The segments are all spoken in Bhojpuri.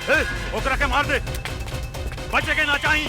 ओकरा के मार दे, बचे के ना चाहिए।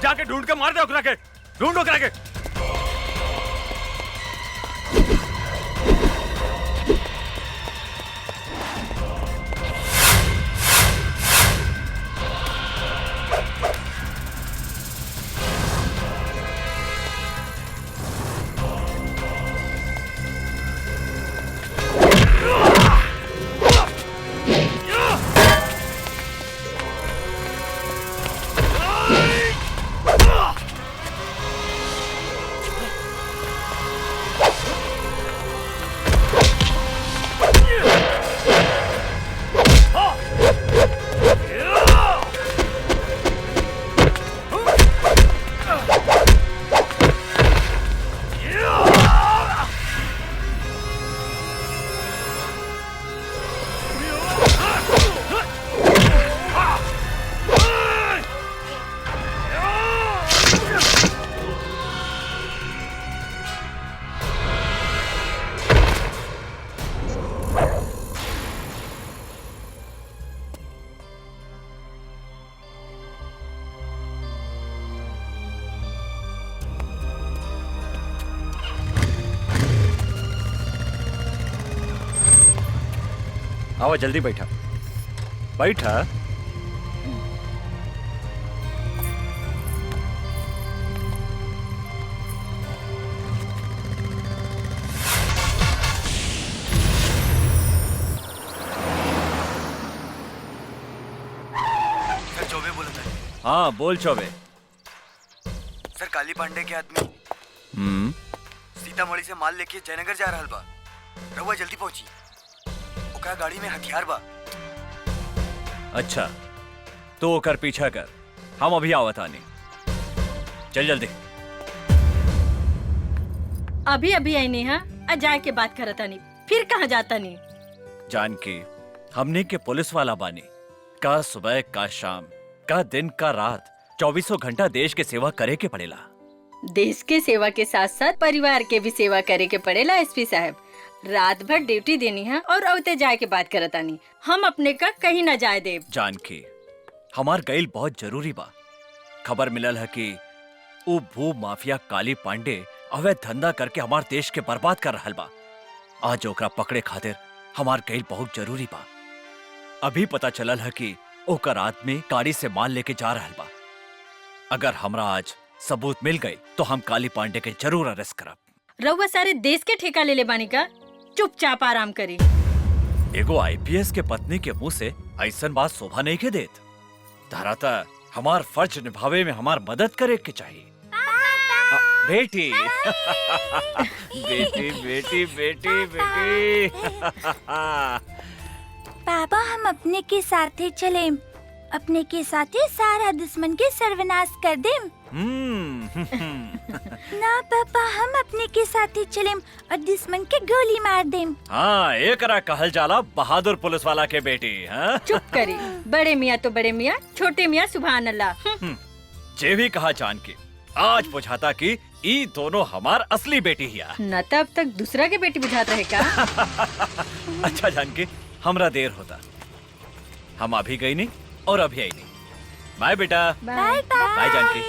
जाके ढूंढ के मार दे ओकरा के, ढूंढ ओकरा के। आओ जल्दी बैठा बैठा। सर चौबे बोला था। हाँ बोल चौबे। सर काली पांडे के आदमी सीतामढ़ी से माल लेके जयनगर जा रहा बा। रहुआ जल्दी पहुंची, ओकरा गाड़ी में हथियार बा। अच्छा तो ओकर पीछा कर, हम अभी आवत आनी। चल जल्दी। अभी अभी आई नहीं है, जाए के बात करता नहीं, फिर कहाँ जाता नहीं। जानकी हमने के पुलिस वाला बानी, का सुबह का शाम का दिन का रात 24 घंटा देश के सेवा करे के पड़ेला। देश के सेवा के साथ साथ परिवार के भी सेवा करे के पड़ेला। एसपी साहब रात भर ड्यूटी देनी है और औते जाए के बात करता नहीं। हम अपने का कहीं न जाए देव। जानकी हमार गईल बहुत जरूरी बा। खबर मिलल है कि वो भू माफिया काली पांडे अवैध धंधा करके हमार देश के बर्बाद कर रहल बा। आज ओकरा पकड़े खातिर हमार गईल बहुत जरूरी बा। अभी पता चलल है कि ओकर आदमी गाड़ी से माल लेके जा रहल बा। अगर हमरा आज सबूत मिल गई तो हम काली पांडे के जरूर अरेस्ट करब। रउआ सारे देश के ठेका ले ले बानी का, चुपचाप आराम करी। एगो आईपीएस के पत्नी के मुंह से ऐसन बात शोभा नहीं के देत। धराता हमार फर्ज निभावे में हमार मदद करे के चाहिए। बेटी बेटी बेटी बेटी बेटी पापा हम अपने के साथे चले, अपने के साथे सारा दुश्मन के सर्वनाश कर देम। ना पापा हम अपने के साथे चले और दुश्मन के गोली मार देम। हाँ एकरा कहल जाला बहादुर पुलिस वाला के बेटी। हाँ? चुप करी, बड़े मियाँ तो बड़े मियाँ, छोटे मियाँ सुभान अल्लाह। जे भी कहा जानकी आज बुझाता कि ई दोनों हमार असली बेटी हिया। न तब तक दूसरा के बेटी बुझात रहे का। अच्छा जानकी हमरा देर होता, हम अभी गई नहीं और अभी आई नहीं। बाय बेटा। Bye bye Janki.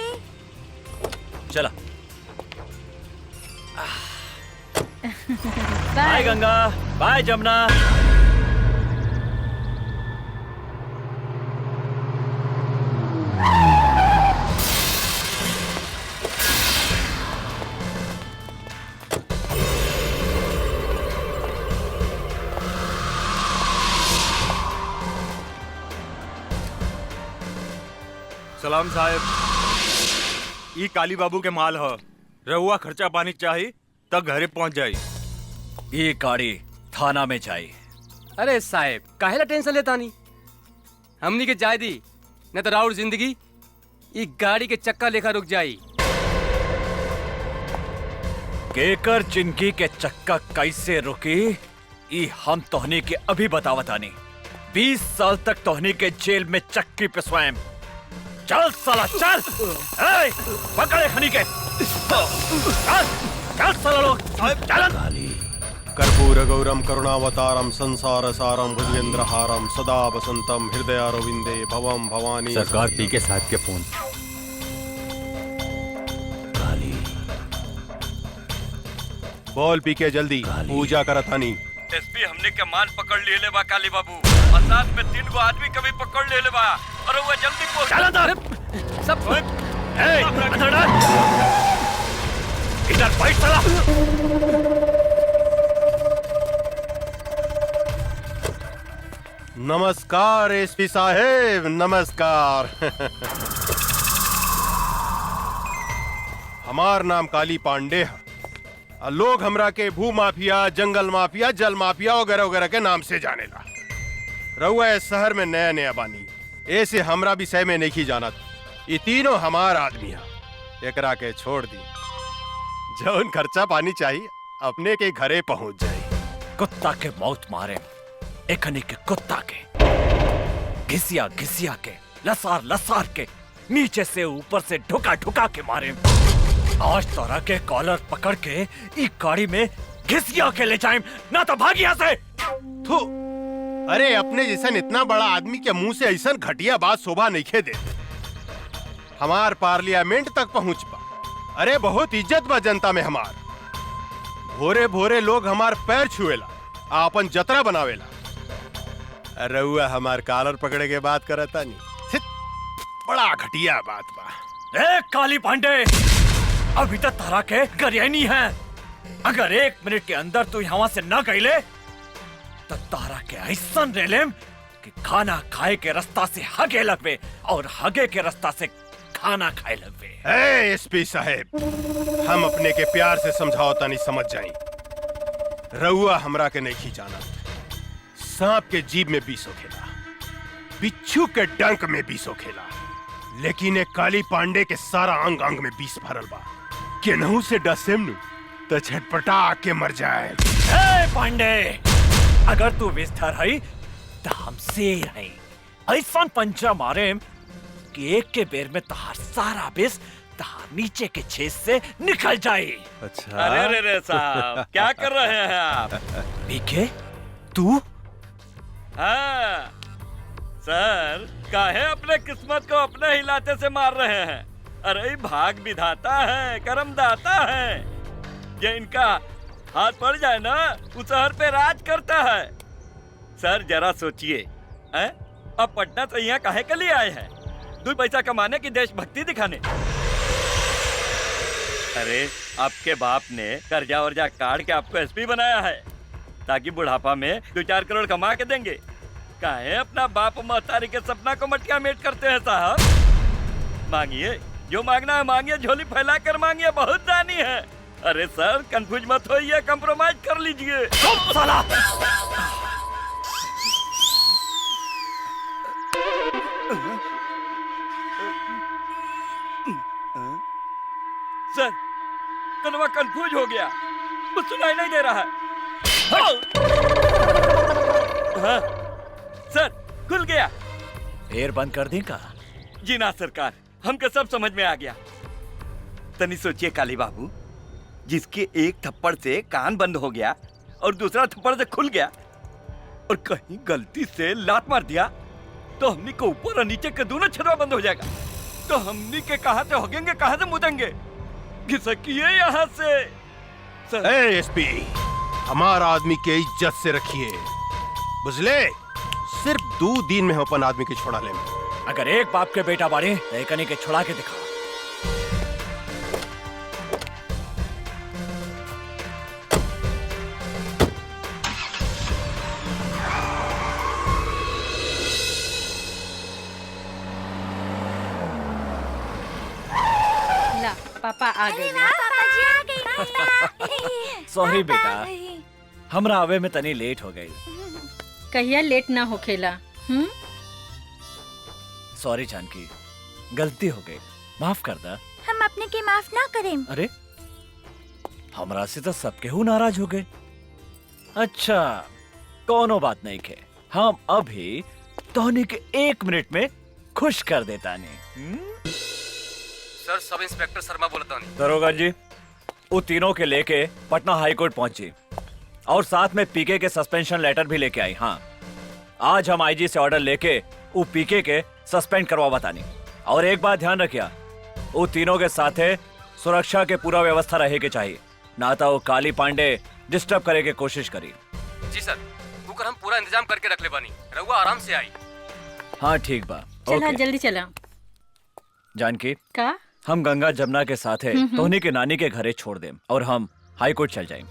चला बाय गंगा, बाय जमुना। सलाम साहब। ई काली बाबू के माल ह। रहुआ खर्चा पानी चाहिए तब घरे पहुंच जाई। ये गाड़ी थाना में जाई। अरे साहब काहेला टेंशन लेता नहीं, हमनी के जाय दी न तो राउर जिंदगी ई गाड़ी के चक्का लेखा रुक जाई। केकर जिंदगी के चक्का कैसे रुकी ई हम तोहनी के अभी बतावतानी। 20 साल तक तोहनी के जेल में चक्की पे स्वयं। चल साला चल। ए, पकड़े खनी के। चल चल साला लोग चल। कर्पूर गौरम करुणावतारम संसार सारम भुजगेंद्रहारम सदा वसंतम हृदयारविंदे भवम भवानी। सरकार पी के साथ के फोन। बोल पी के जल्दी पूजा करतानी। एसपी हमने के माल पकड़ ले बा काली बाबू और साथ में 3 गो आदमी कभी पकड़ ले बा और वो जल्दी पहुंच। चल अंदर सब। ए अंदर डाल। इधर बैठ साला। नमस्कार एसपी साहेब नमस्कार। हमार नाम काली पांडे है। लोग हमरा के भू माफिया, जंगल माफिया, जल माफिया वगैरह वगैरह के नाम से जानेला। रहुआ इस शहर में नया नया बानी, ऐसे हमरा भी सह में नहीं जानत। ये तीनों हमार आदमी है। एकरा के छोड़ दी, जौन खर्चा पानी चाहिए अपने के घरे पहुंच जाए। कुत्ता के मौत मारे एकनी के कुत्ता के घिसिया घिसिया के लसार लसार के नीचे से ऊपर से ढुका ढुका के मारे। आज तोरा के कॉलर पकड़ के ई गाड़ी में घिसिया के ले जाए ना तो भाग यहाँ से। थू, अरे अपने जैसन इतना बड़ा आदमी के मुंह से ऐसा घटिया बात शोभा नहीं खे दे। हमार पार्लियामेंट तक पहुंच पा। अरे बहुत इज्जत बा जनता में हमार। भोरे भोरे लोग हमार पैर छुएला, आपन जतरा बनावेला। रउआ हमार कॉलर पकड़े के बात करता नहीं। बड़ा घटिया बात बा। ए काली पांडे, अभी तक तारा के गरियानी है। अगर 1 मिनट के अंदर तू यहाँ से न गईले तो तारा के ऐसा रेलेम कि खाना खाए के रास्ता से हगे लगवे और हगे के रास्ता से खाना खाए लगवे। एसपी साहेब, हम अपने के प्यार से समझाओ नहीं समझ जाई। रउआ हमरा के नहीं जाना। सांप के जीभ में विष होखेला, बिच्छू के डंक में विष होखेला, लेकिन एक काली पांडे के सारा अंग अंग में विष भरल बा। केनहू से डसेम नु तो छटपटा के मर जाए। ए पांडे, अगर तू विस्तर है तो हम शेर है। ऐसा पंचा मारे कि एक के बेर में तहार सारा विष तहार नीचे के छेद से निकल जाए। अच्छा। अरे रे साहब, क्या कर रहे हैं आप? पीके तू? हाँ सर, काहे अपने किस्मत को अपने हिलाते से मार रहे हैं? अरे भाग विधाता है, कर्म दाता है। ये इनका हाथ पड़ जाए ना, उस शहर पे राज करता है। सर जरा सोचिए, अब पटना से यहाँ काहे के लिए आए हैं? 2 पैसा कमाने की देशभक्ति दिखाने? अरे आपके बाप ने कर्जा वर्जा काट के आपको एसपी बनाया है ताकि बुढ़ापा में 2-4 करोड़ कमा के देंगे। काहे अपना बाप महतारी के सपना को मटका मेट करते हैं साहब? मांगिए, जो मांगना है मांगिए, झोली फैला कर मांगिए, बहुत दानी है। अरे सर कंफ्यूज मत होइए, कंप्रोमाइज कर लीजिए। साला! सर कलवा कंफ्यूज हो गया, कुछ सुनाई नहीं दे रहा है। हाँ, सर खुल गया। फिर बंद कर दी का? जी ना सरकार, हमको सब समझ में आ गया। तनी सोचिए काली बाबू, जिसके एक थप्पड़ से कान बंद हो गया और दूसरा थप्पड़ से खुल गया और कहीं गलती से लात मार दिया तो हमनी को ऊपर और नीचे के दोनों छर्रा बंद हो जाएगा। तो हमनी के कहां से होगेंगे, कहां से मुदेंगे? घिसकिए यहाँ से। एसपी, हमारा आदमी के इज्जत से रखिए, बुझले? सिर्फ 2 दिन में हम अपन आदमी के छोड़ा ले। अगर एक बाप के बेटा बारे तो एकनी के छुड़ा के दिखा। पापा आ गए। पापा जी आ गए। सॉरी बेटा, पापा गए। हमरा आवे में तनी लेट हो गई। कहिया लेट ना होखेला। सॉरी जानकी, गलती हो गई, माफ कर दा। हम अपने के माफ ना करें। अरे हमरा से तो सबके हु नाराज हो गए। अच्छा कोनो बात नहीं के, हम अभी तोहनी के 1 मिनट में खुश कर देता नहीं। सर, सब इंस्पेक्टर शर्मा बोलता नहीं। दरोगा जी, वो तीनों के लेके पटना हाई कोर्ट पहुंची और साथ में पीके के सस्पेंशन लेटर भी लेके आई। हाँ, आज हम आईजी से ऑर्डर लेके वो पीके के सस्पेंड करवा बतानी। और एक बात ध्यान रखिया, वो तीनों के साथे सुरक्षा के पूरा व्यवस्था रहे के चाहिए, ना तो वो काली पांडे डिस्टर्ब करे के कोशिश करी। जी सर, कुकर हम पूरा इंतजाम करके रख ले बानी, रहुआ आराम से आई। हाँ ठीक बा। चला ओके। जल्दी चला। जानकी, का हम गंगा जमुना के साथे तोहनी के नानी के घरे छोड़ देम और हम हाई कोर्ट चल जाएं।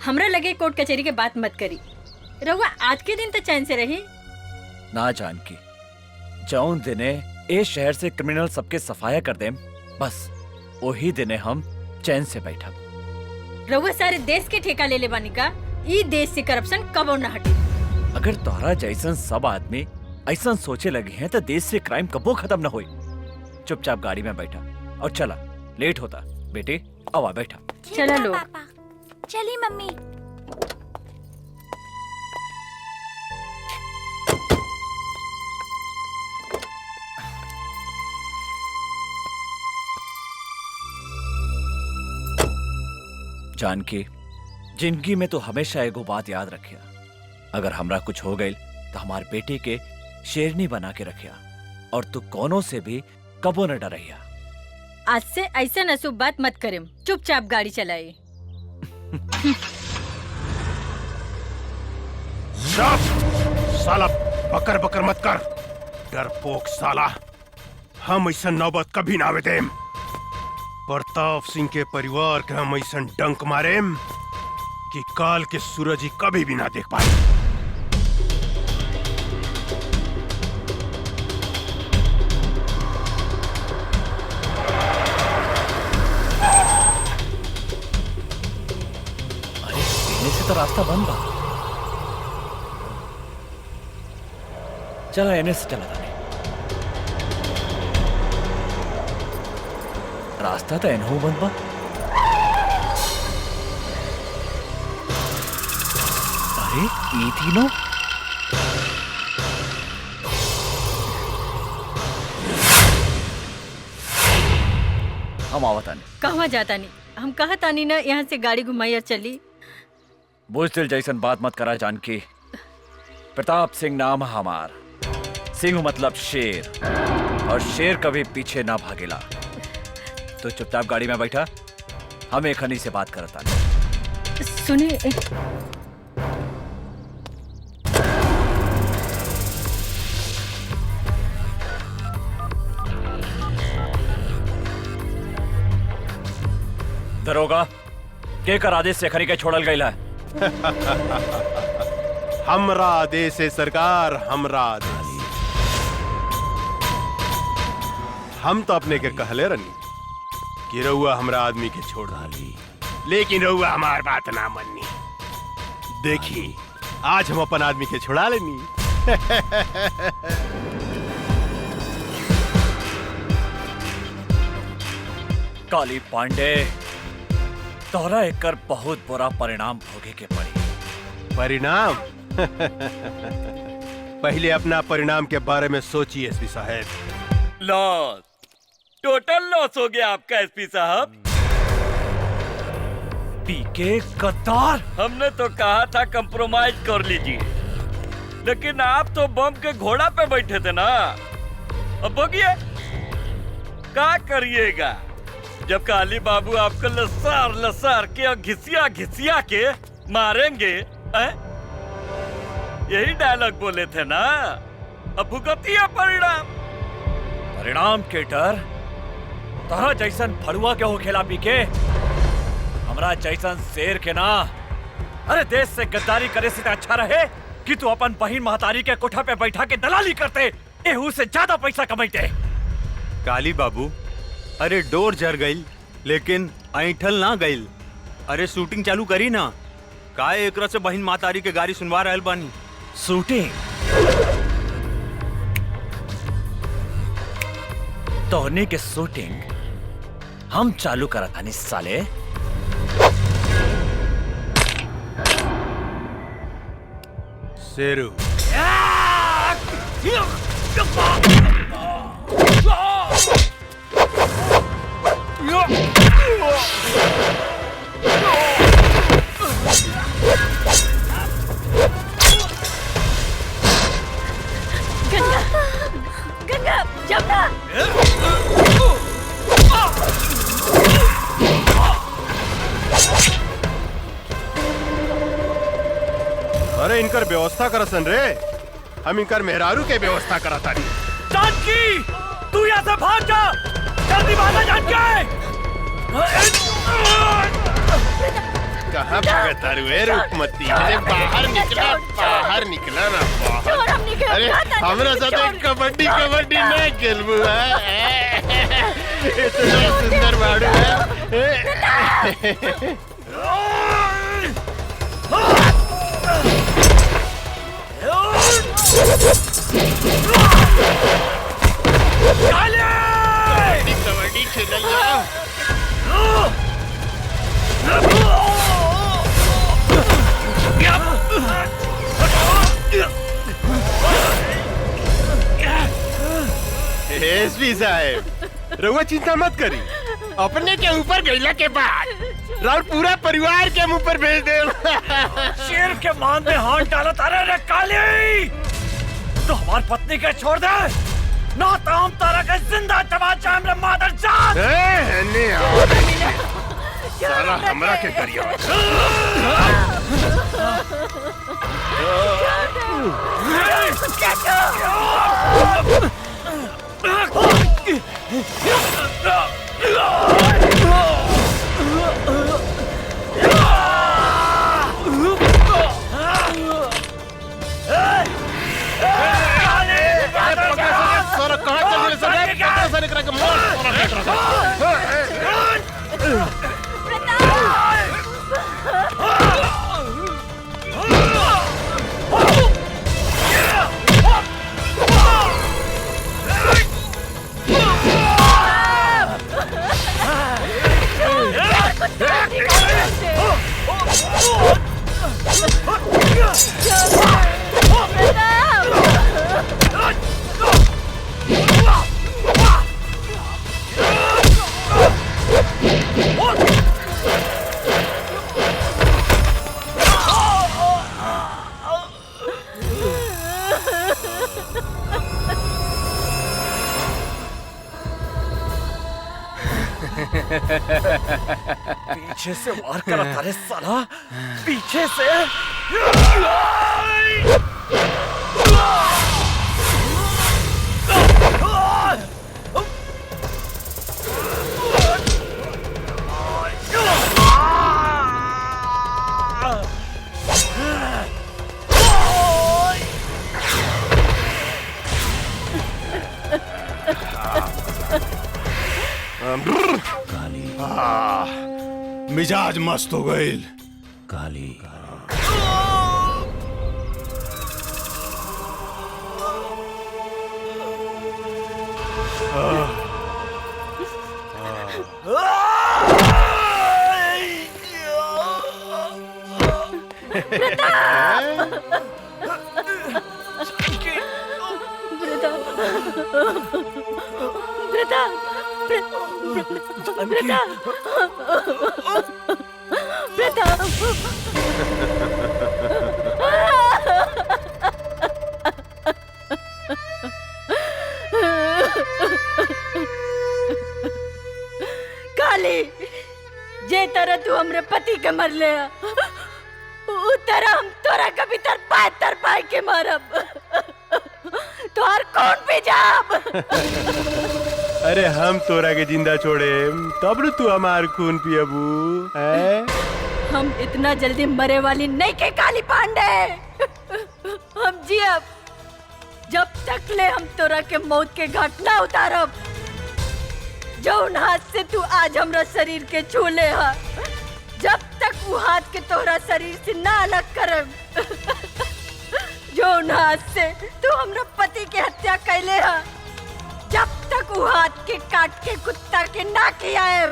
हमरा लगे कोर्ट कचहरी के बात मत करी। रहुआ आज के दिन तो चैन से रही। ना जानकी, जौन दिने ए शहर से क्रिमिनल सबके सफाया कर देम, बस वही दिने हम चैन से बैठा। रहुआ सारे देश के ठेका ले ले बानी का। ई देश से करप्शन कबो न हटे। अगर तोहरा जैसन सब आदमी ऐसा सोचे लगे हैं तो देश से क्राइम कबो खत्म न होई। चुपचाप गाड़ी में बैठा और चला, लेट होता। बेटे आवा बैठा। चला लो। पापा चली मम्मी। जानकी, जिंदगी में तो हमेशा एगो बात याद रखिया, अगर हमरा कुछ हो गई तो हमारे बेटे के शेरनी बना के रखिया और तू कोनो से भी कबो न डरैया। आज से ऐसा नसूब बात मत करें, चुपचाप गाड़ी चलाए। साला बकर बकर मत कर, डरपोक साला। हम ऐसा नौबत कभी ना आवे देम। प्रताप सिंह के परिवार के हम ऐसा डंक मारेम कि काल के सूरज ही कभी भी ना देख पाए। अरे पीने से तो रास्ता बंद बा। चला एने से चला था। रास्ता तो एनहू बंद बा। अरे ये तीनों हम आवतानी। कहवा जाता नहीं, हम कहा तानी ना यहाँ से गाड़ी घुमाई और चली। बुजदिल जैसन बात मत करा जानकी। प्रताप सिंह नाम हमार, सिंह मतलब शेर, और शेर कभी पीछे ना भागेला। तो चुपचाप गाड़ी में बैठा, हम एक हनी से बात करता। सुनिए, दरोगा के कर आदेश से खरी के छोड़ल गईला है। हमरा आदेश है सरकार, हमरा आदेश। हम तो अपने के कहले रनी कि रउआ हमरा आदमी के छोड़ डाली, लेकिन रउआ हमार बात ना मन्नी। देखी आज हम अपन आदमी के छुड़ा लेनी। काली पांडे, तोहरा एकर बहुत बुरा परिणाम भोगे के पड़ी। परिणाम? पहले अपना परिणाम के बारे में सोचिए एसपी साहब। लॉस, टोटल लॉस हो गया आपका एसपी साहब। पीके गद्दार। हमने तो कहा था कंप्रोमाइज कर लीजिए, लेकिन आप तो बम के घोड़ा पे बैठे थे ना। अब भोगिए, क्या करिएगा जब काली बाबू आपको लसार लसार के और घिसिया घिसिया के मारेंगे। यही डायलॉग बोले थे ना। अब भुगतिए परिणाम। परिणाम के डर तोहरा जैसन फड़ुआ के हो खेला पीके, हमरा जैसन शेर के ना। अरे देश से गद्दारी करे से अच्छा रहे कि तू अपन बहिन महतारी के कोठा पे बैठा के दलाली करते, एहू से ज्यादा पैसा कमाते। काली बाबू, अरे डोर जर गई लेकिन ऐठल ना गइल। अरे शूटिंग चालू करी ना, काहे एकरा से बहिन मातारी के गाड़ी सुनवा रहल बानी। शूटिंग तोहनी के शूटिंग हम चालू करत हनी साले। शेरू गंगा जमुना अरे इनकर व्यवस्था करसन रे, हम इनकर मेहरारू के व्यवस्था करता नहीं। जानकी तू यहाँ से भाग जा, जल्दी भागा जानकी। कहाँ भागता रे रूपमती? अरे बाहर निकला ना बाहर। अरे हमरा साथ कबड्डी नहीं खेलबू है? इतना सुंदर बाड़ू है। कबड्डी खेलल जाओ। एसपी साहब, रउआ चिंता मत करी, अपने के ऊपर गईला के बाद राउर पूरा परिवार के मुंह पर भेज दे। शेर के मान में हाथ डाला तारे रे काली, तो हमारी पत्नी के छोड़ दे ना, तो हम तारा के जिंदा चबा जाम रे मादर जात। साला हमरा के करियो। पीछे से वार करा तारे साला, पीछे से। मिजाज मस्त हो गई। काली काली, जे तरह तू हमरे पति के मर ले, उ तरह हम तोरा कभी तर पाए के मारब। तोहर कौन भी जाब। अरे हम तोरा के जिंदा छोड़े तब तू हमार खून पियबू है? हम इतना जल्दी मरे वाली नहीं के काली पांडे। हम जियब जब तक ले हम तोरा के मौत के घाट ना उतारब, जौन हाथ से तू आज हमरा शरीर के छूले हा, जब तक वो हाथ के तोहरा शरीर से ना अलग करब, जौन हाथ से तू हमरा पति के हत्या कैले हा, जब तक वो हाथ के काट के कुत्ता के ना खियाएब,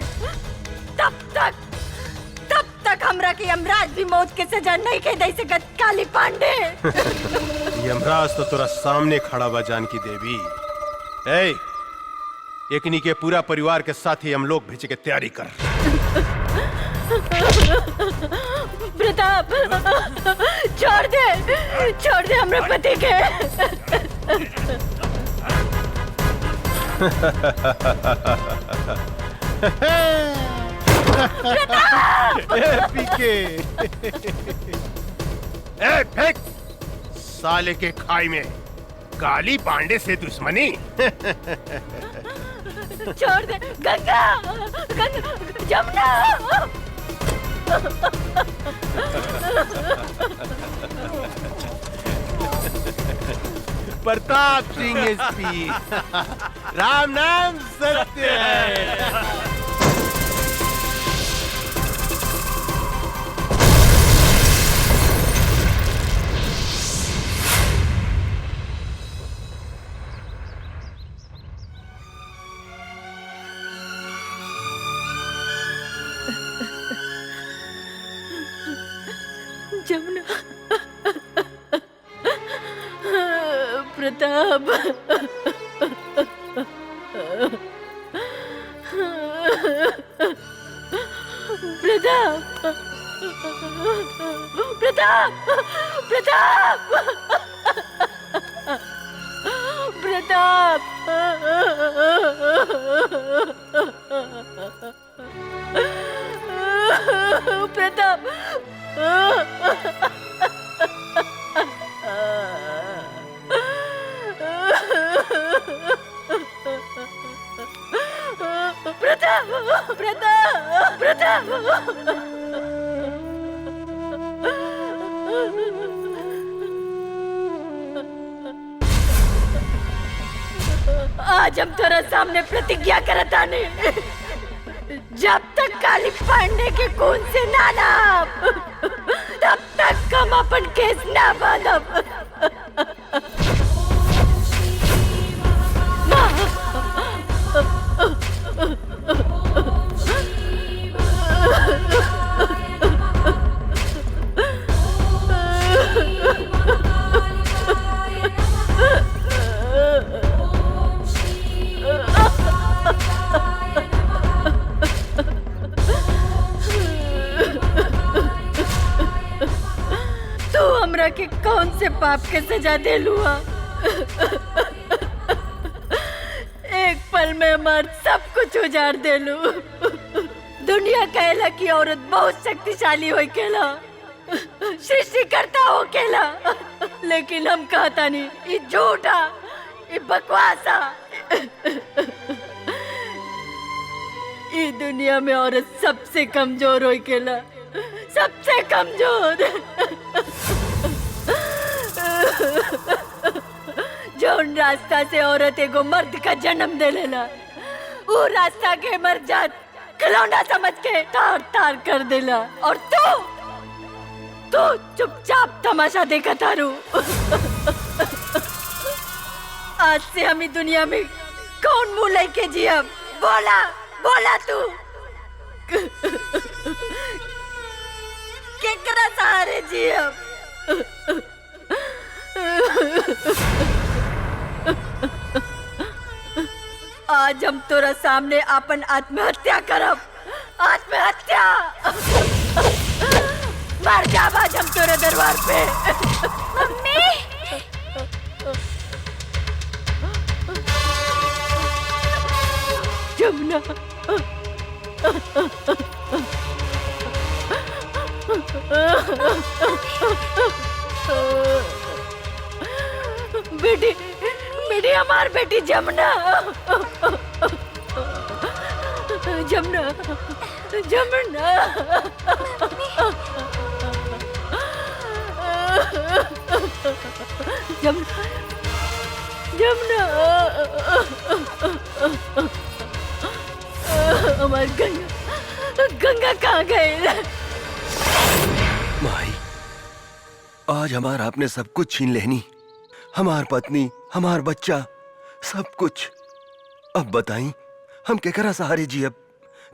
तब तक हमरा के यमराज भी मौत के सजा नहीं के दे सकत काली पांडे। यमराज तो तोरा सामने खड़ा बा जानकी देवी। ए, एकनी के पूरा परिवार के साथ ही हम लोग भेजे के तैयारी कर। प्रताप, छोड़ दे हमरे पति के। पीके ए फेंक साले के खाई में काली पांडे से दुश्मनी। छोड़ दे गंगा, जमुना। प्रताप सिंह एसपी, राम नाम सत्य है। जमुना, प्रताप, प्रताप, आज हम तेरे सामने प्रतिज्ञा करता नहीं, जब तक काली पांडे के खून से ना नाप, तब तक हम अपन केस ना बांधब। तू हमरा के कौन से पाप के सजा दे लुआ? एक पल में मर्द सब कुछ उजाड़ दे लू। दुनिया कहला कि औरत बहुत शक्तिशाली हो केला, सृष्टिकर्ता हो केला, लेकिन हम कहता नहीं, ये झूठा, ये बकवासा। ये दुनिया में औरत सबसे कमजोर हो केला, सबसे कमजोर। जौन रास्ता से औरत एगो मर्द का जन्म दे लेला, वो रास्ता के मर जात खिलौना समझ के तार तार कर देला, और तू चुपचाप तमाशा देखा तारू। आज से हम इस दुनिया में कौन मुंह लेके जिया? बोला तू। केकरा सहारे जिया? आज हम तोरा सामने अपन आत्महत्या करब। आत्महत्या मर जाब आज हम तोरे दरबार पे। मम्मी, जमुना, बेटी बेटी हमार बेटी जमुना, जमुना, जमुना। जमुना, जमुना, हमार गंगा गंगा कहाँ गए? माई, आज हमार आपने सब कुछ छीन लेनी, हमार पत्नी, हमार बच्चा, सब कुछ। अब बताई हम केकरा सहारे जी? अब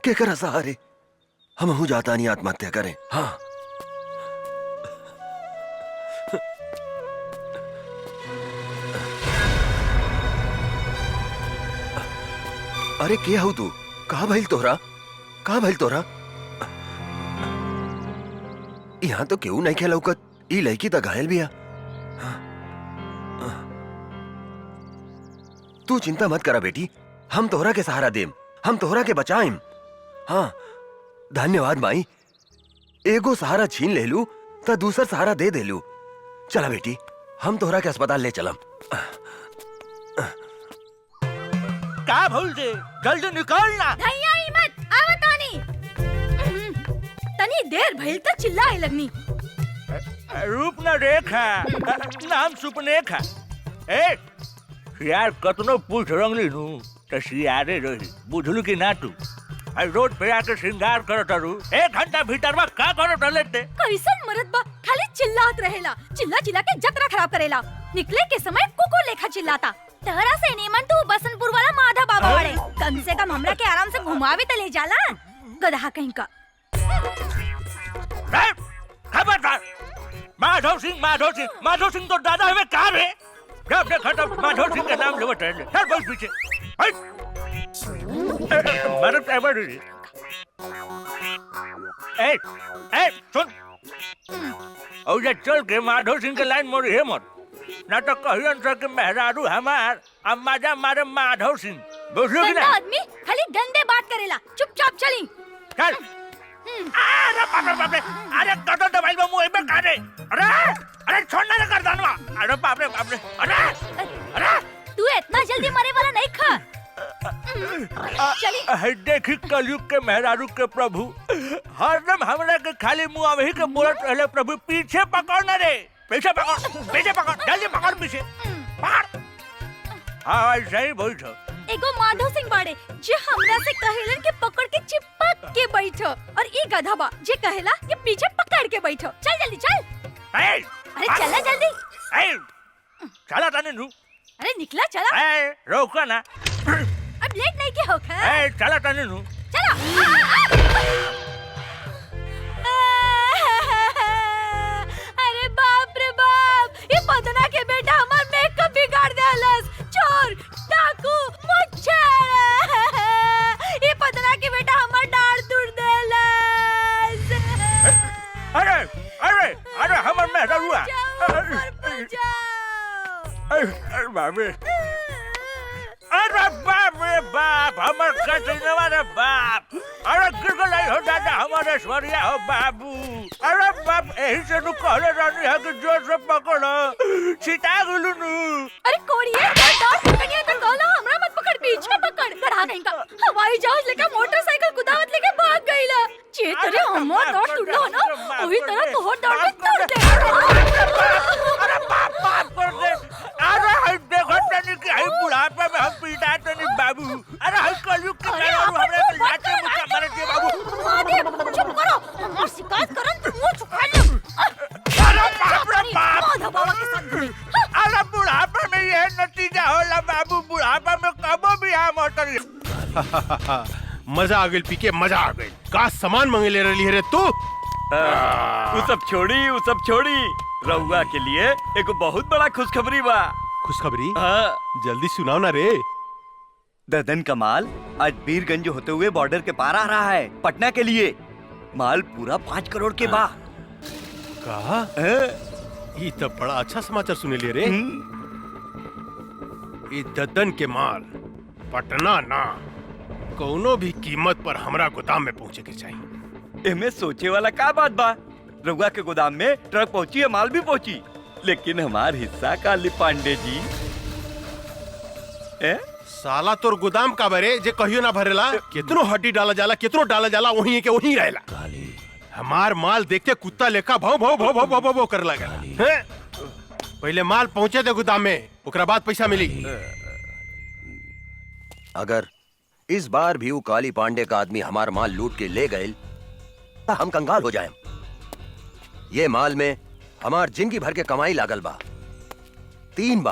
केकरा सहारे? हम हूँ जाता नहीं आत्महत्या करें। हाँ, अरे क्या हूँ तू? कहा भइल तोहरा? कहा भइल तोहरा? यहाँ तो क्यों नहीं खेला उकत? ई लड़की तो घायल भी है। तू चिंता मत करा बेटी, हम तोहरा के सहारा देम, हम तोहरा के बचाएम। हाँ, धन्यवाद माई। एगो सहारा छीन ले लू तो दूसरा सहारा दे दे लू। चला बेटी, हम तोहरा के अस्पताल ले चलम। का भूल दे, जल्दी निकलना। धैया ही मत, आवत आनी। तनी देर भइल त चिल्लाए लगनी। रूप न रेखा, नाम सुपनेखा। ए, यार कतनो पूछ रंगली नू तो सियारे रही, बुझलू कि ना तू? रोड पे आके श्रृंगार करत रू, 1 घंटा भीतर में का करत लेते? कैसन मरद बा, खाली चिल्लात रहेला, चिल्ला चिल्ला के जतरा खराब करेला। निकले के समय कुकु लेखा चिल्लाता। तहरा से नीमन तू बसंतपुर वाला माधा बाबा वाले, कम से कम हमरा के आराम से घुमावे त ले जाला। गधा कहीं का। खबरदार! माधव सिंह तो दादा हमें कहा रे? जब देखा तब माधव सिंह का नाम लेवत रहे। चल बस पीछे। मरद एवर ए सुन, और ये चल के माधव सिंह के लाइन मोड़ हे मत, ना तो कहियन सर के मेहरारू हमार अम्माजा मारे माधव सिंह। बुझलो कि गंदा ना? आदमी खाली गंदे बात करेला, चुपचाप चली। चल। अरे बाप रे, अरे कदम दबाई में मुंह में काटे। अरे छोड़ना ना कर दानवा। अरे बाप रे, अरे तू इतना जल्दी मरे वाला नहीं खा। चली। देखी कलयुग के मेहरारू के प्रभु, हरदम हमरा के खाली मुंह वही के बोलत रहले प्रभु, पीछे पकड़ ना रे, पीछे पकड़, जल्दी पकड़ पीछे। पकड़। हाँ सही बोल छो। एगो माधव सिंह बाड़े जे हमरा से कहेलन के पकड़ के चिपक के बैठो, और ई गधा बा जे कहेला कि पीछे पकड़ के बैठो। चल जल्दी चल। अरे चला जल्दी। चला ताने नू। अरे निकला चला। रोका ना। अब लेट नहीं के होखा। चला ताने नू। चला। अरे बाप रे बाप, ये पदना के बेटा हमार मेकअप बिगाड़ देलस। चोर, डाकू, मच्छर। ये पदना के बेटा हमार डांड तोड़ देलस। अरे हमर मेहरारू हुआ। बचाओ। बाबे, अरे बाप रे बाप, हमर कचनवा रे बाप। अरे गिरगलाई हो दादा हमारे स्वरिया हो बाबू। अरे बाप, यही से नु कहले रानी है कि जोर से पकड़ो, सीता गुलू नु। अरे कोड़िए, डांड पकड़िए तो कहला हमरा मत पकड़, पीछे पकड़। गधा कहीं का हवाई जहाज लेके मोटरसाइकिल कुदावत लेके भाग गईला। जे तेरे हमर डांड टूटलो ना, वही तरह तोहर डांड भी तोड़ दे। अरे बाप बाप कर दे। अरे हई देखो तनी कि हई बुढ़ापे में हम पीटा तनी बाबू। अरे हई कलयुग के मेहरारू हमरे के लाते मुका मारे के बाबू। माधव चुप करो, हमार शिकायत करन तो मुंह छुपा ले। अरे बाप रे बाप, माधव बाबा के साथ घूमी। अरे बुढ़ापे में ये नतीजा होला बाबू, बुढ़ापे में कबो भी हम उतर। मजा आ गई पी के, मजा आ गई। का सामान मंगे ले रही है रे तू? वो सब छोड़ी, रउआ के लिए एक बहुत बड़ा खुशखबरी बा। खुशखबरी? हाँ। जल्दी सुनाओ ना रे। ददन का माल आज बीरगंज होते हुए बॉर्डर के पार आ रहा है पटना के लिए। माल पूरा 5 करोड़ के बा। कहा? ये तो बड़ा अच्छा समाचार सुने ले रे। ये ददन के माल पटना ना, कोनो भी कीमत पर हमरा गोदाम में पहुंचे के चाहिए। एमे सोचे वाला का बात बा? रउआ के गोदाम में ट्रक पहुंची है, माल भी पहुंची, लेकिन हमार हिस्सा काली पांडे जी। साला तोर गोदाम का बरे जे कहियो ना भरेला। कितनो हड्डी डाला जाला, कितनो डाला जाला, वहीं के वहीं रहेला। हमार माल देखते कुत्ता लेखा भौ भौ भौ भौ भौ भौ कर लगा। पहले माल पहुंचे दे गोदाम में, ओकरा बाद पैसा मिली। अगर इस बार भी वो काली पांडे का आदमी हमार माल लूट के ले गए तो हम कंगाल हो जाएं। ये माल में हमार जिंदगी भर के कमाई लागल बा। 3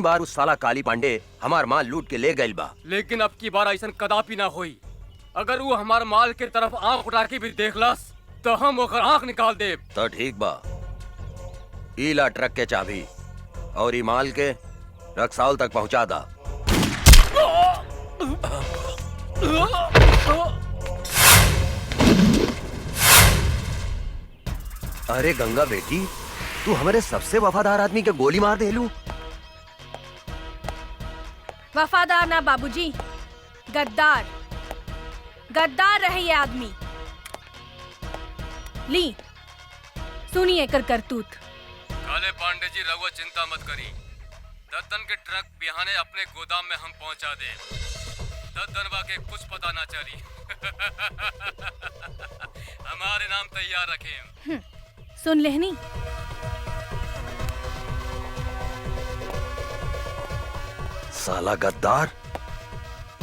बार उस साला काली पांडे हमार माल लूट के ले गए बा। लेकिन अब की बार ऐसा कदापि ना होई। अगर वो हमार माल के तरफ आंख उठा के भी देखलस तो हम ओकर आंख निकाल दे। तो ठीक बा, ईला ट्रक के चाबी और ई माल के रक्साउल तक पहुंचा दा। अरे गंगा बेटी, तू हमारे सबसे वफादार आदमी के गोली मार देलू। वफादार ना बाबूजी, गद्दार गद्दार रहे ये आदमी। ली सुनिए कर करतूत। काले पांडे जी रघुआ चिंता मत करी। दद्दन के ट्रक बिहाने अपने गोदाम में हम पहुंचा दे। दद्दनवा के कुछ पता ना चली। हमारे नाम तैयार रखें। सुन लेहनी। साला गद्दार,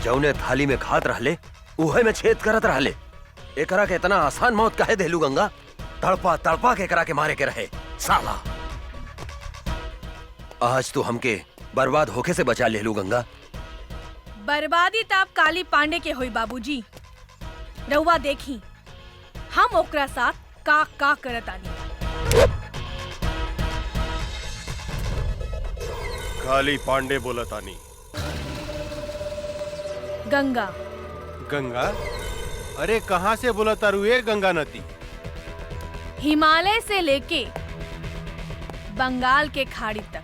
जौने थाली में खात रहले उहे में छेद करत रहले। एकरा के इतना आसान मौत काहे देलू गंगा? तड़पा तड़पा के एकरा के मारे के रहे साला। आज तू हमके बर्बाद होके से बचा लेलू गंगा। बर्बादी तो आप काली पांडे के होई बाबूजी। रउआ देखी हम ओकरा साथ का करत आनी। काली पांडे बोलतानी। गंगा गंगा? अरे कहाँ से बोलतारू ए गंगा नदी? हिमालय से लेके बंगाल के खाड़ी तक।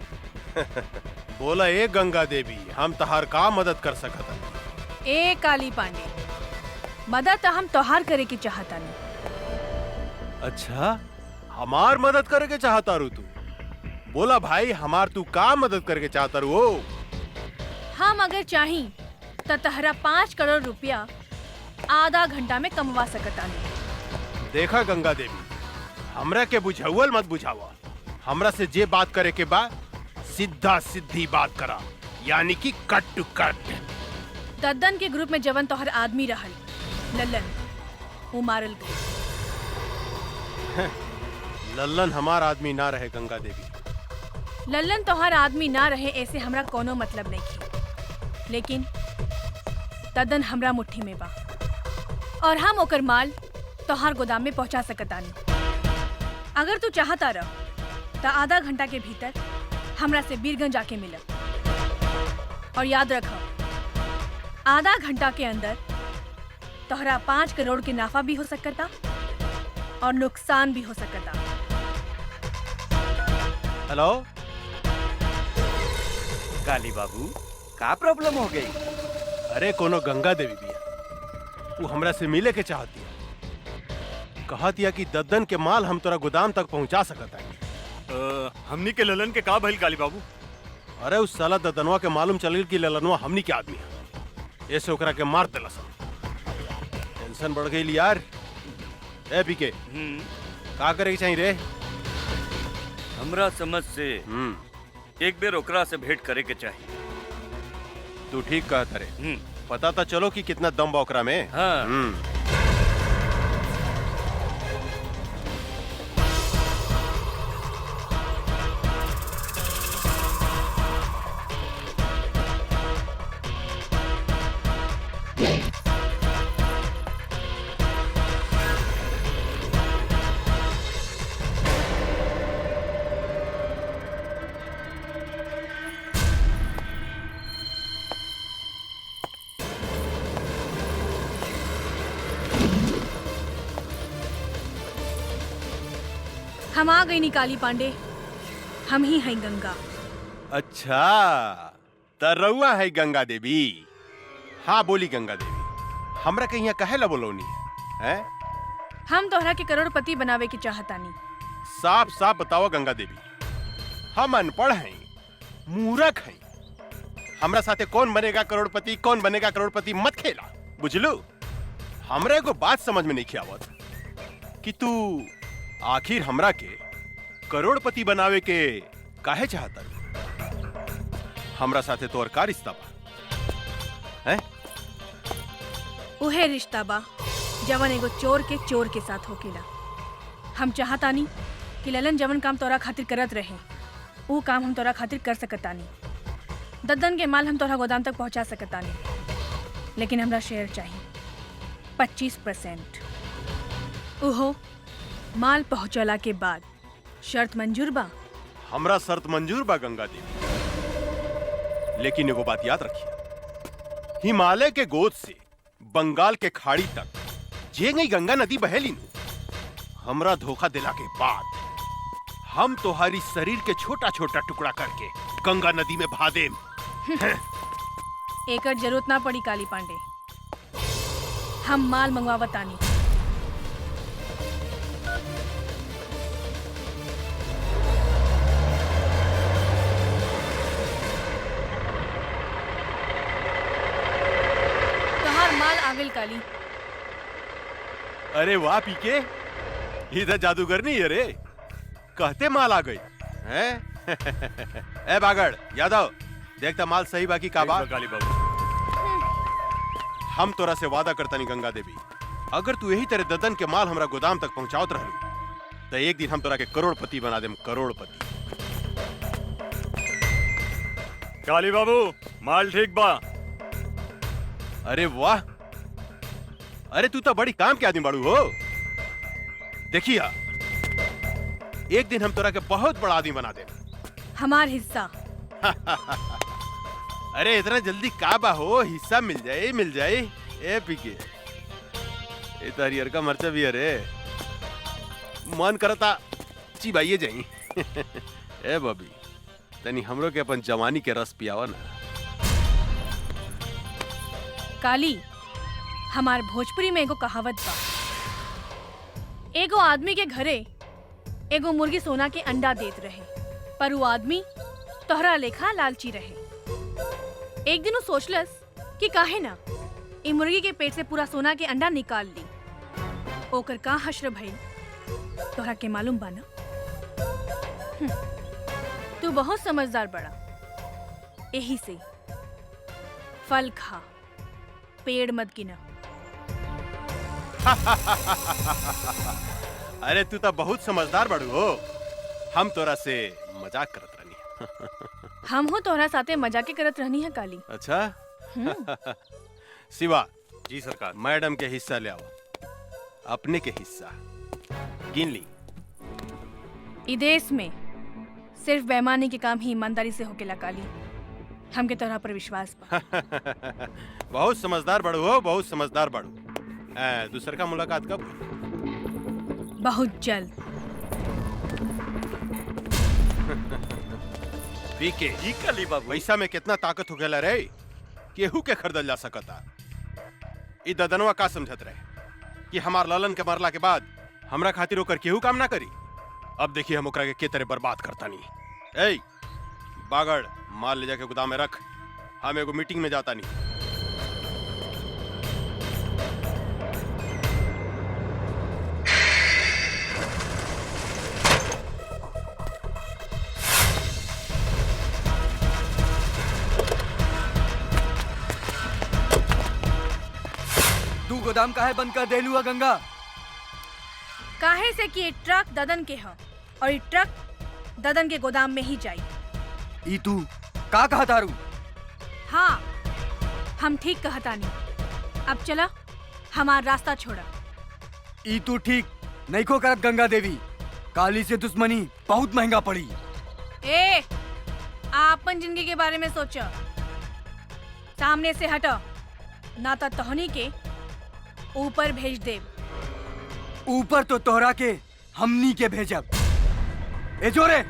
बोला ए गंगा देवी, हम तहार का मदद कर सकत हन? ए काली पांडे, मदद तो हम तोहार करे की चाहता नहीं। अच्छा, हमार मदद करे के चाहता रू तू? बोला भाई, हमार तू का मदद करके चाहता रू? ओ हम अगर चाही तो तहरा 5 करोड़ रुपया आधा घंटा में कमवा सकता नहीं। देखा गंगा देवी, हमरा के बुझावल मत बुझावा। हमरा से जे बात करे के बा सीधा सीधी बात करा, यानी कि कट टू कट। दद्दन के ग्रुप में जवन तोहर आदमी रहल लल्लन, वो मारल गई। लल्लन हमार आदमी ना रहे गंगा देवी। लल्लन तोहर आदमी ना रहे ऐसे हमरा कोनो मतलब नहीं की, लेकिन दद्दन हमरा मुट्ठी में बा और हम ओकर माल तोहार गोदाम में पहुंचा सकतानी। अगर तू चाहता रह तो आधा घंटा के भीतर हमरा से बीरगंज आके मिल। और याद रख, आधा घंटा के अंदर तोहरा 5 करोड़ के नाफा भी हो सकता और नुकसान भी हो सकता। हेलो काली बाबू, का प्रॉब्लम हो गई? अरे कोनो गंगा देवी बिया, वो हमरा से मिले के चाहती है। कहतिया कि दद्दन के माल हम तोरा गोदाम तक पहुंचा सकता है। हमनी के ललन के का भइल काली बाबू? अरे उस साला दद्दनवा के मालूम चल कि ललनवा हमनी के आदमी है, ऐसे ओकरा के मार देला सब। टेंशन बढ़ गई यार। ए पीके, का करे के चाहिए रे? हमरा समझ से एक बेर ओकरा से भेंट करे के चाहिए। तू ठीक कहत रे। पता तो चलो कि कितना दम बा ओकरा में। हाँ। हम आ गई नी काली पांडे, हम ही हैं गंगा। अच्छा, तरौआ है गंगा देवी। हाँ बोली गंगा देवी, हमरा के यहाँ कहे ला बोलौनी है? हम तोहरा के करोड़पति बनावे की चाहतानी। साफ साफ बताओ गंगा देवी, हम अनपढ़ हैं, मूर्ख हैं। हमरा साथे कौन बनेगा करोड़पति, कौन बनेगा करोड़पति मत खेला, बुझलू? हमरा एगो बात समझ में नहीं आवत कि तू आखिर हमरा के करोड़पति बनावे के काहे चाहता? हमरा साथे तोर का रिश्ता बा? हैं? उहे रिश्ता बा जवन एगो चोर के साथ होकेला। हम चाहतानी कि ललन जवन काम तोरा खातिर करत रहे वो काम हम तोरा खातिर कर सकतानी। दद्दन के माल हम तोरा गोदाम तक पहुंचा सकतानी, लेकिन हमरा शेयर चाहिए 25%। उहो माल पहुंचला के बाद। शर्त मंजूर बा? हमरा शर्त मंजूर बा गंगा देवी, लेकिन एगो बात याद रखिए, हिमालय के गोद से बंगाल के खाड़ी तक जे गई गंगा नदी बहेली नु, हमरा धोखा दिला के बाद हम तोहारी शरीर के छोटा छोटा टुकड़ा करके गंगा नदी में बहा देम। एकर जरूरत ना पड़ी काली पांडे, हम माल मंगवावतानी। तोहार माल आविल काली। अरे वाह पीके, इधर जादूगर नहीं है रे, कहते माल आ गई हैं? ए बागड़ यादव, देखता माल सही बाकी का बा? काली बाबू, हम तोरा से वादा करता नहीं गंगा देवी, अगर तू यही तरह ददन के माल हमरा गोदाम तक पहुंचावत रहलू तो एक दिन हम तोरा के करोड़पति बना देम, करोड़पति। काली बाबू माल ठीक बा। अरे वाह, अरे तू तो बड़ी काम के आदमी बाड़ू हो। देखिया, एक दिन हम तोरा के बहुत बड़ा आदमी बना देम। हमार हिस्सा। अरे इतना जल्दी का बा हो, हिस्सा मिल जाए मिल जाए। ए पीके, ए तो हरियर का मर्चा भी अरे मन करता चिबाइए जाई। ए बबी, तनी हमरो के अपन जवानी के रस पियावा ना। काली, हमार भोजपुरी में एगो कहावत बा, एगो आदमी के घरे एगो मुर्गी सोना के अंडा देत रहे, पर वो आदमी तोहरा लेखा लालची रहे। एक दिन वो सोचलस कि काहे ना ई मुर्गी के पेट से पूरा सोना के अंडा निकाल ली। ओकर का हश्र भइल तोहरा के मालूम बा ना? तू बहुत समझदार बड़ा, यही से फल खा, पेड़ मत गिना। अरे तू तो बहुत समझदार बड़ू हो, हम तोरा से मजाक करत रहनी। हम हो तोहरा साथे मजाके करत रहनी है काली। अच्छा। शिवा जी सरकार। मैडम के हिस्सा ले आओ, अपने के हिस्सा गिन ली। ई देश में सिर्फ बेईमानी के काम ही ईमानदारी से होकेला काली, हमके तोहरा पर विश्वास बा। बहुत समझदार बड़ू हो, बहुत समझदार बड़ू। दूसर का मुलाकात कब? बहुत जल्द। पीके, जी काली बाबू। पैसा में कितना ताकत हो गया रे, केहू के खरीदल जा सकता। ई ददनवा का समझत रहे कि हमार ललन के मरला के बाद हमरा खातिर ओकर केहू काम ना करी। अब देखिए हम ओकरा के तरह बर्बाद करता नहीं। ए बागड़, माल ले जाके गोदाम में रख, हम एगो मीटिंग में जाता नहीं। तू गोदाम काहे बंद कर देलू है गंगा? काहे से कि ये ट्रक ददन के ह और ये ट्रक ददन के गोदाम में ही जाई। ई तू का कहा तारू? हाँ, हम ठीक कहतानी। अब चला, हमार रास्ता छोड़ा। ई तू ठीक नहीं को करत गंगा देवी, काली से दुश्मनी बहुत महंगा पड़ी। ए, आपन जिंदगी के बारे में सोचो, सामने से हटो, ना तो तोहनी के ऊपर भेज दे। ऊपर तो तोहरा के हमनी के भेजब। ए जोरे,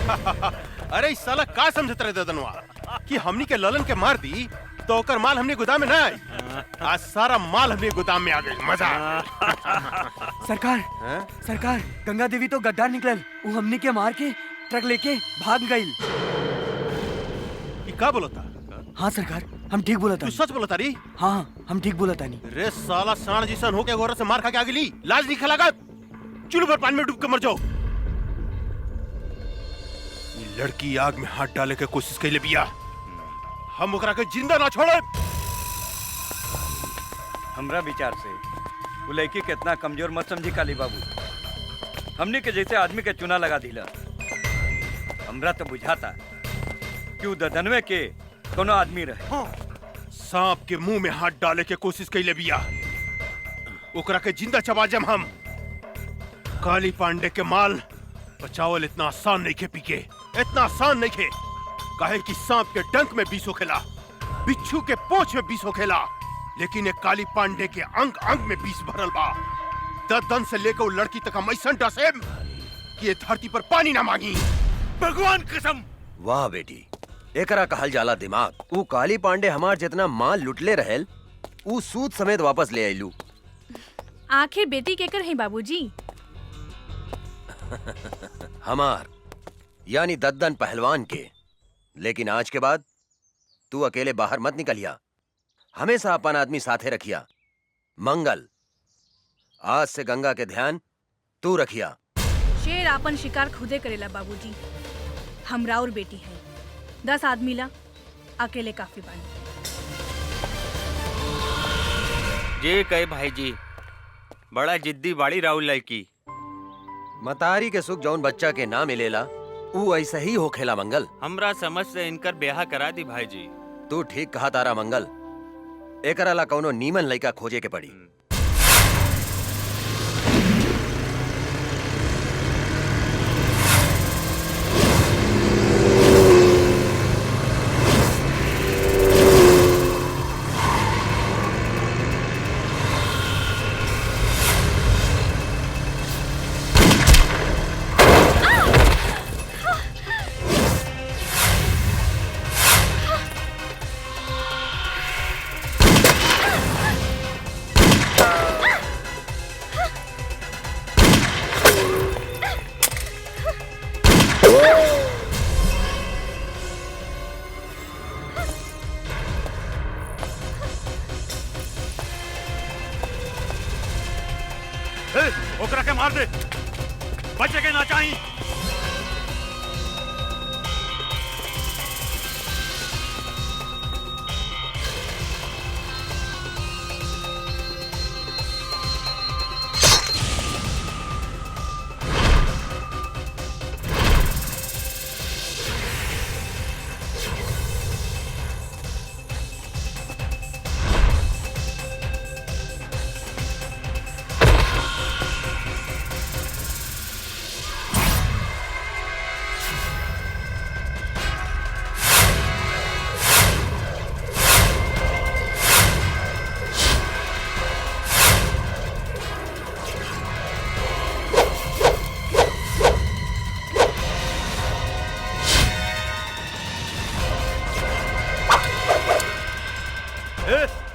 अरे इस साला का समझत रहे ददनवा कि हमनी के ललन के मार दी तो ओकर माल हमने गोदाम में ना आई। आज सारा माल हमने गोदाम में आ गई। मजा सरकार हैं? सरकार गंगा देवी तो गद्दार निकलल। वो हमने के मार के ट्रक लेके भाग गई। ये का बोलता? हाँ सरकार हम ठीक बोला तू था। सच बोलता री? हाँ हम ठीक बोला तानी। रे साला साण जिसन होके गोरा से मार खा के आ गेली। लाज नहीं खलागा। चुल्लू भर पानी में डूब के मर जाओ। ये लड़की आग में हाथ डाले के कोशिश कैले बिया। हम ओकरा के जिंदा ना छोड़े। हमरा विचार से वो लड़की कितना कमजोर मत समझी काली बाबू। हमने के जैसे आदमी के चुना लगा दिला। हमरा तो बुझाता कि वो ददनवे के कोनो आदमी रहे। सांप के मुंह में हाथ डाले के कोशिश कैले बिया। ओकरा के जिंदा चबा जम हम। काली पांडे के माल बचावल इतना आसान नहीं खे पीके। इतना आसान नहीं खे। काहे कि सांप के डंक में विष होखेला, बिच्छू के पोंछ में विष होखेला, लेकिन ये काली पांडे के अंग अंग में विष भरल बा। ददन से लेकर वो लड़की तक हम ऐसा डसेम कि ये धरती पर पानी ना मांगी। भगवान कसम। वाह बेटी, एकरा कहल जाला दिमाग। ऊ काली पांडे हमार जितना माल लुटले रहेल, ऊ सूद समेत वापस ले आइलू। आखिर बेटी केकर है बाबूजी? हमार यानी दद्दन पहलवान के। लेकिन आज के बाद तू अकेले बाहर मत निकलिया। हमेशा अपन आदमी साथे रखिया। मंगल, आज से गंगा के ध्यान तू रखिया। शेर आपन शिकार खुदे करेला बाबूजी। हमरा और बेटी है 10 आदमी ला अकेले काफी बानी। जे कहे भाई जी, बड़ा जिद्दी बाड़ी राहुल लड़की। मतारी के सुख जौन बच्चा के ना मिलेला, ऊ ऐसा ही होखेला मंगल। हमरा समझ से इनकर ब्याह करा दी भाई जी। तू ठीक कहा तारा मंगल। एकरा ला कौनो नीमन लइका खोजे के पड़ी। ओकरा के मार दे, बचे के ना चाहिए।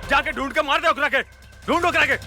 जाके ढूंढ के मार दे ओकरा के। ढूंढ ओकरा के।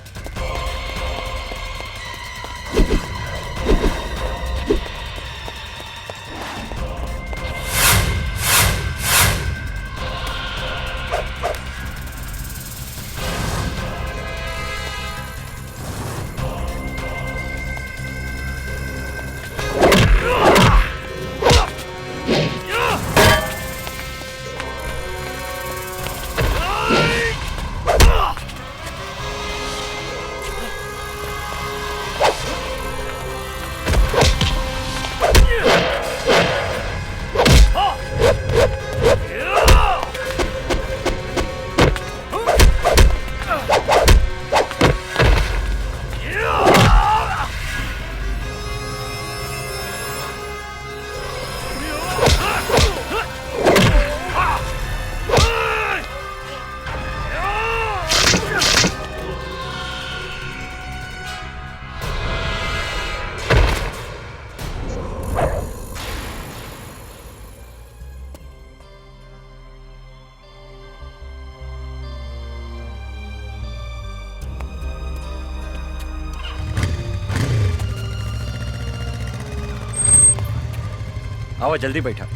आओ जल्दी बैठा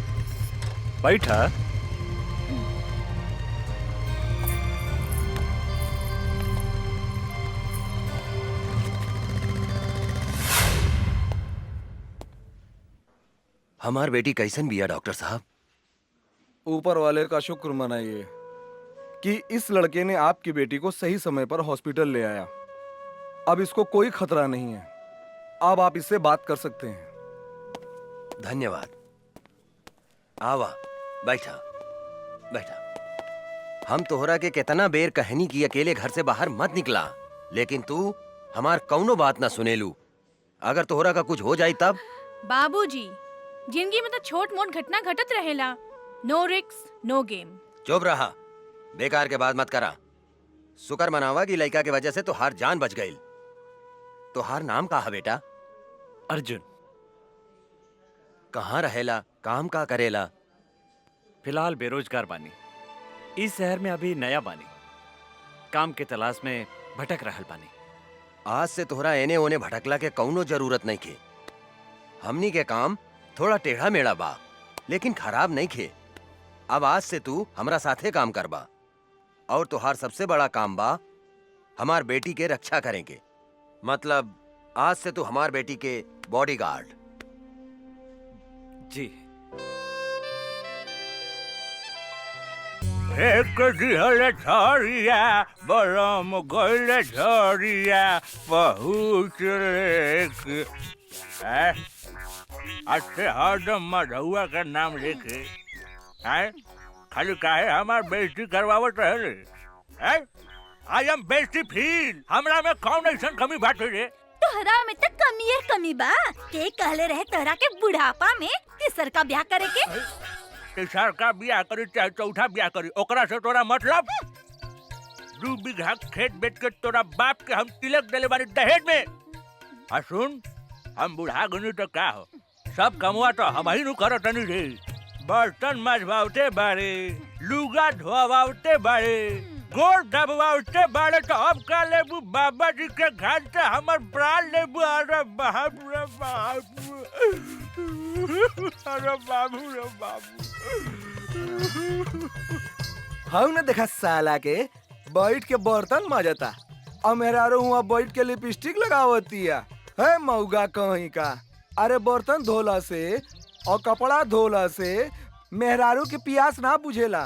बैठा। हमार बेटी कैसन बिया डॉक्टर साहब? ऊपर वाले का शुक्र मनाइए कि इस लड़के ने आपकी बेटी को सही समय पर हॉस्पिटल ले आया। अब इसको कोई खतरा नहीं है। अब आप इससे बात कर सकते हैं। धन्यवाद। आवा बैठा बैठा। हम तोहरा के कितना बेर कहनी की अकेले घर से बाहर मत निकला, लेकिन तू हमार कौनो बात ना सुनेलू। अगर तोहरा का कुछ हो जाई तब? बाबूजी, जिंदगी में तो छोट मोट घटना घटत रहेला। नो रिस्क नो गेम। चुप रहा, बेकार के बात मत करा। शुक्र मनावा की लड़का के वजह से तोहार जान बच गई। तोहार नाम का है बेटा? अर्जुन। कहाँ रहेला, काम का करेला? फिलहाल बेरोजगार बानी। इस शहर में अभी नया बानी, काम के तलाश में भटक रहल बानी। आज से तोहरा एने ओने भटकला के कौनो जरूरत नहीं खे। हमनी के काम थोड़ा टेढ़ा मेढ़ा बा, लेकिन खराब नहीं खे। अब आज से तू हमरा साथे काम करबा, और तोहार सबसे बड़ा काम बा हमार बेटी के रक्षा करेंगे। मतलब आज से तू हमार बेटी के बॉडीगार्ड। जी। एक दिहल झरिया बरम गइल झरिया पहुँच लेके। अच्छे हरदम मधुआ का नाम लेके हैं? खाली काहे हमार बेइज्जती करवावत रहे हैं? आई एम बेइज्जती फील। हमरा में कौन ऐसा कमी बात रे? तोहरा में तो कमी है कमी बा। के कहले रहे तोहरा के बुढ़ापा में तीसर का ब्याह करे के? तीसर का ब्याह करी चाहे चौथा ब्याह करी, ओकरा से तोरा मतलब? 2 बीघा खेत बेच के तोरा बाप के हम तिलक देले बानी दहेज में। आ सुन, हम बुढ़ा गनी तो का हो, सब कमवा तो हम ही नु करत नहीं रे। बर्तन मजवाते बारे, लुगा धोवाते बारे, गोड़ दबवाते बारे, तो अब का लेबू बाबा जी के घर से हमर प्राण लेबू। अरे बाप रे बाप, अरे बाबू रे बाबू। हम ने देखा साला के बैठ के बर्तन माजता, और मेहरारू हुआ बैठ के लिपस्टिक लगावतिया है मऊगा कहीं का। अरे बर्तन धोला से और कपड़ा धोला से मेहरारू की प्यास ना बुझेला,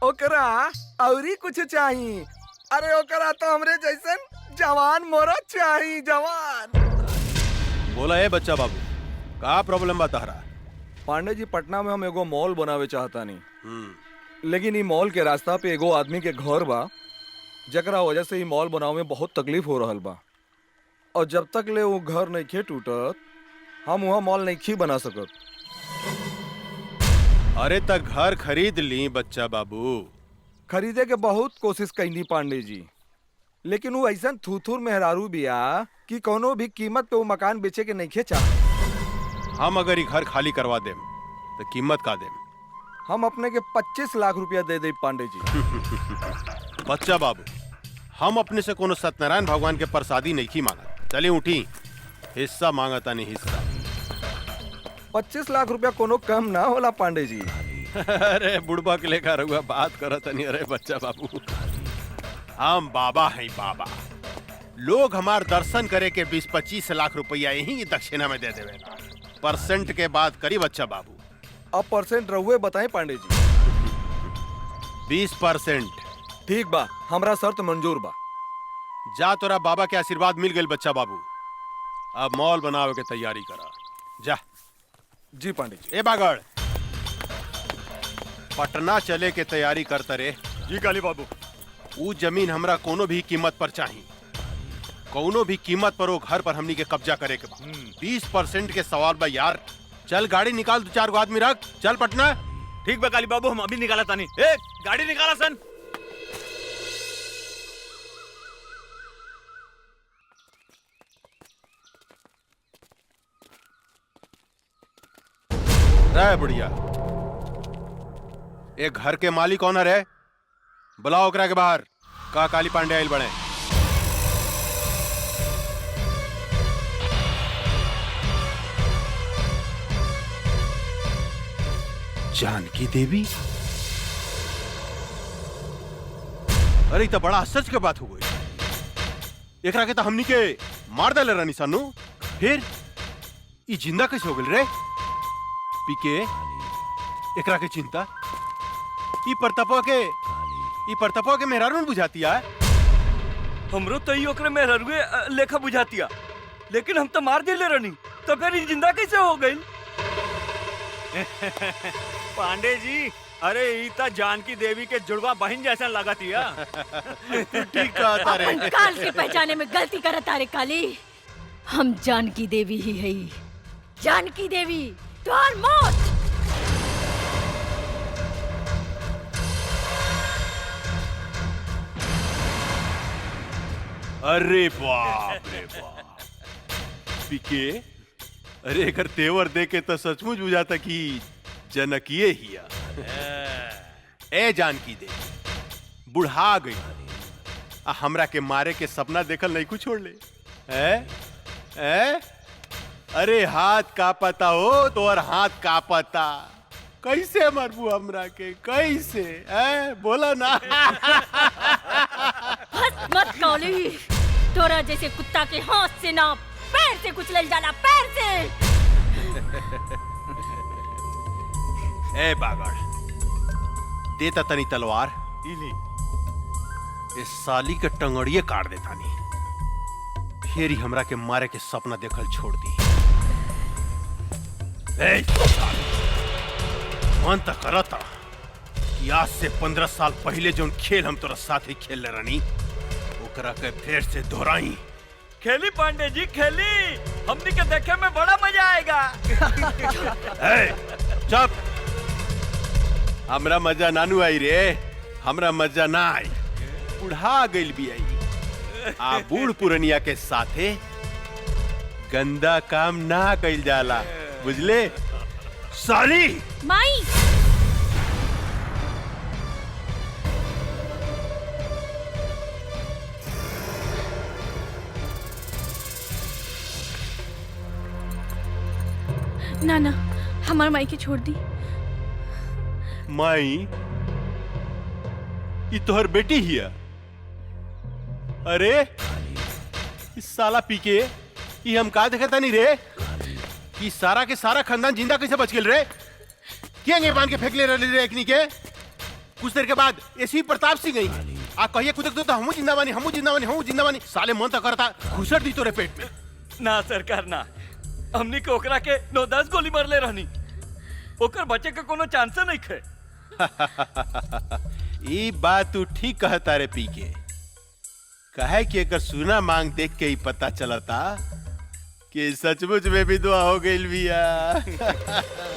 ओकरा औरी कुछ चाहिए। अरे ओकरा तो हमरे जैसन जवान मोरत चाहिए, जवान। बोला है बच्चा बाबू, का प्रॉब्लम बता रहा? पांडे जी, पटना में हम एगो मॉल बनावे चाहता नहीं, लेकिन ई मॉल के रास्ता पे एगो आदमी के घर बा, जकरा वजह से ई मॉल बनावे में बहुत तकलीफ हो रहल बा। और जब तक ले वो घर नहीं खे टूटत, हम वहाँ मॉल नहीं खी बना सकत। अरे तक घर खरीद ली बच्चा बाबू। खरीदे के बहुत कोशिश कैनी पांडे जी, लेकिन वो ऐसा थूथूर मेहरारू बिया कि कोनो भी कीमत पे वो मकान बेचे के नहीं खे चाह। हम अगर ये घर खाली करवा देम तो कीमत का देम? हम अपने के 25 लाख रुपया दे दे पांडे जी। बच्चा बाबू, हम अपने से कोनो सत्यनारायण भगवान के प्रसादी नहीं की मांगा। चलिए उठी, हिस्सा मांगता नहीं हिस्सा। 25 लाख रुपया कोनो कम ना होला पांडे जी। अरे बुढ़बा के लेकर हुआ बात करत नहीं। अरे बच्चा बाबू, हम बाबा हैं बाबा। लोग हमार दर्शन करे के 20-25 लाख रुपया यही दक्षिणा में दे देवे। परसेंट के बात करी बच्चा बाबू। अब परसेंट रहुए बताएं पांडे जी। 20%। ठीक बा, हमरा शर्त मंजूर बा। जा, तोरा बाबा के आशीर्वाद मिल गए बच्चा बाबू। अब मॉल बनावे के तैयारी करा जा। जी पांडे जी। ए बागड़, पटना चले के तैयारी करता रे। जी काली बाबू। वो जमीन हमरा कोनो भी कीमत पर चाहिए। कोनो भी कीमत पर वो घर पर हमनी के कब्जा करे के बा। 20% के सवाल बा यार। चल गाड़ी निकाल, 2-4 आदमी रख, चल पटना। ठीक बा काली बाबू, हम अभी निकाला तानी। ए गाड़ी निकाला सन। रे बुढ़िया, एक घर के मालिक कौन है? बुलाओ ओकरा के बाहर। का काली पांडे आइल बने? जानकी देवी? अरे तो बड़ा आश्चर्य के बात हो गई। एकरा के तो हमनी के मार डाले रानी सानू, फिर ई जिंदा कैसे हो गई रे? पीके एकरा के चिंता ई परतपवा के मेहरारू बुझाती है। हमरो तो ई ओकरे मेहरुए लेखा बुझातिया, लेकिन हम तो मार दिले रहनी, तो फिर ई जिंदा कैसे हो गई? पांडे जी, अरे ईता जानकी देवी के जुड़वा बहन जैसा लगातिया। ठीक कहता रे। अपन काल के पहचाने में गलती करत रे काली। हम जानकी देवी ही है। जानकी देवी तुम्हार मौत। अरे बाप रे बाप पीके, अरे एकर तेवर देके तो सचमुच बुझाता कि जनकिए हिया। ए जानकी दे बुढ़ा गई आ हमरा के मारे के सपना देखल नहीं कुछ छोड़ ले। अरे हाथ का पता हो तो और हाथ का पता, कैसे मरबू हमरा के, कैसे बोला ना। हंस मत काली, तोरा जैसे कुत्ता के हाथ से ना पैर से कुचलल जाला, पैर से। ए बागड़, देता तनी तलवार, इस साली के टंगड़िए काट देता नी, फिर ही हमरा के मारे के सपना देखल छोड़ दी। मन तक करता कि आज से 15 साल पहले जो खेल हम तोरा साथ ही खेल ले रानी, ओकरा के फिर से दोहराई। खेली पांडे जी खेली, हमनी के देखे में बड़ा मजा आएगा। चुप, हमरा मजा नानू आई रे, हमरा मजा ना आई, बुढ़ा गइल भी आई। आ बूढ़ पुरनिया के साथे गंदा काम ना कइल जाला, बुझले साली। माई ना ना, हमार माई के छोड़ दी। माई ये तोहर बेटी हिया? अरे इस साला पीके ये हम का देखता नहीं रे कि सारा के सारा खानदान जिंदा कैसे बच गेल रे? क्या बांध के फेंक ले रहे रे एकनी के? कुछ देर के बाद ऐसी प्रताप सिंह गई आ कहिए कुछ तो हमू जिंदा बानी, हमू जिंदा बानी, हमू जिंदा बानी। साले मन तो करता घुसट दी तोरे पेट में। ना सरकार ना, हमनी के ओकरा के 9-10 गोली मार ले रहनी, ओकर बचे के कोनो चांस नहीं खे। ये बात तू ठीक कहता रे पीके, कहे कि अगर सुना मांग देख के ही पता चलता कि सचमुच में भी दुआ हो गई बिया।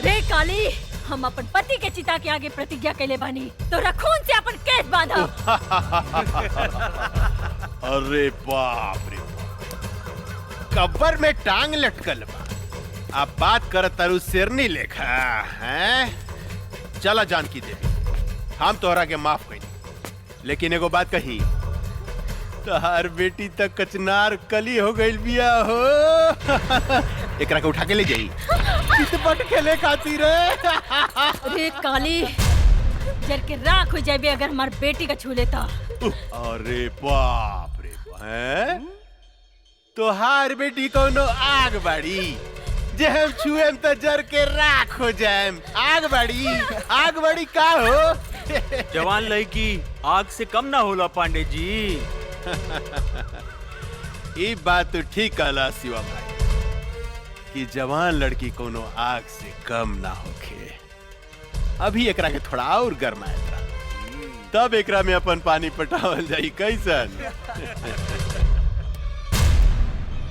रे काली, हम अपन पति के चिता के आगे प्रतिज्ञा कैले बानी, तोरा खून से अपन केस बांधा। अरे बाप रे, कब्र में टांग लटकल बा, अब बात कर तरु शेरनी लेखा हैं? चला जानकी देवी, हम तोहरा के माफ कही, लेकिन एगो बात कही, तोहार बेटी तक कचनार कली हो गई बिया हो। एकरा के उठा के ले जाई, चितपट खेले खातिर। रे काली, जर के राख हो जाबे अगर हमार बेटी का छू लेता। अरे बाप रे, हैं? तोहार बेटी कोनो आग बाड़ी, जे हम छुएम तो जर के राख हो जाएम। आग बाड़ी का हो? जवान लड़की आग से कम ना होला पांडे जी। ये बात तो ठीक कहला शिवा भाई कि जवान लड़की कोनो आग से कम ना होखे। अभी एकरा के थोड़ा और गरमाएगा, तब एकरा में अपन पानी पटावल जाई कैसन।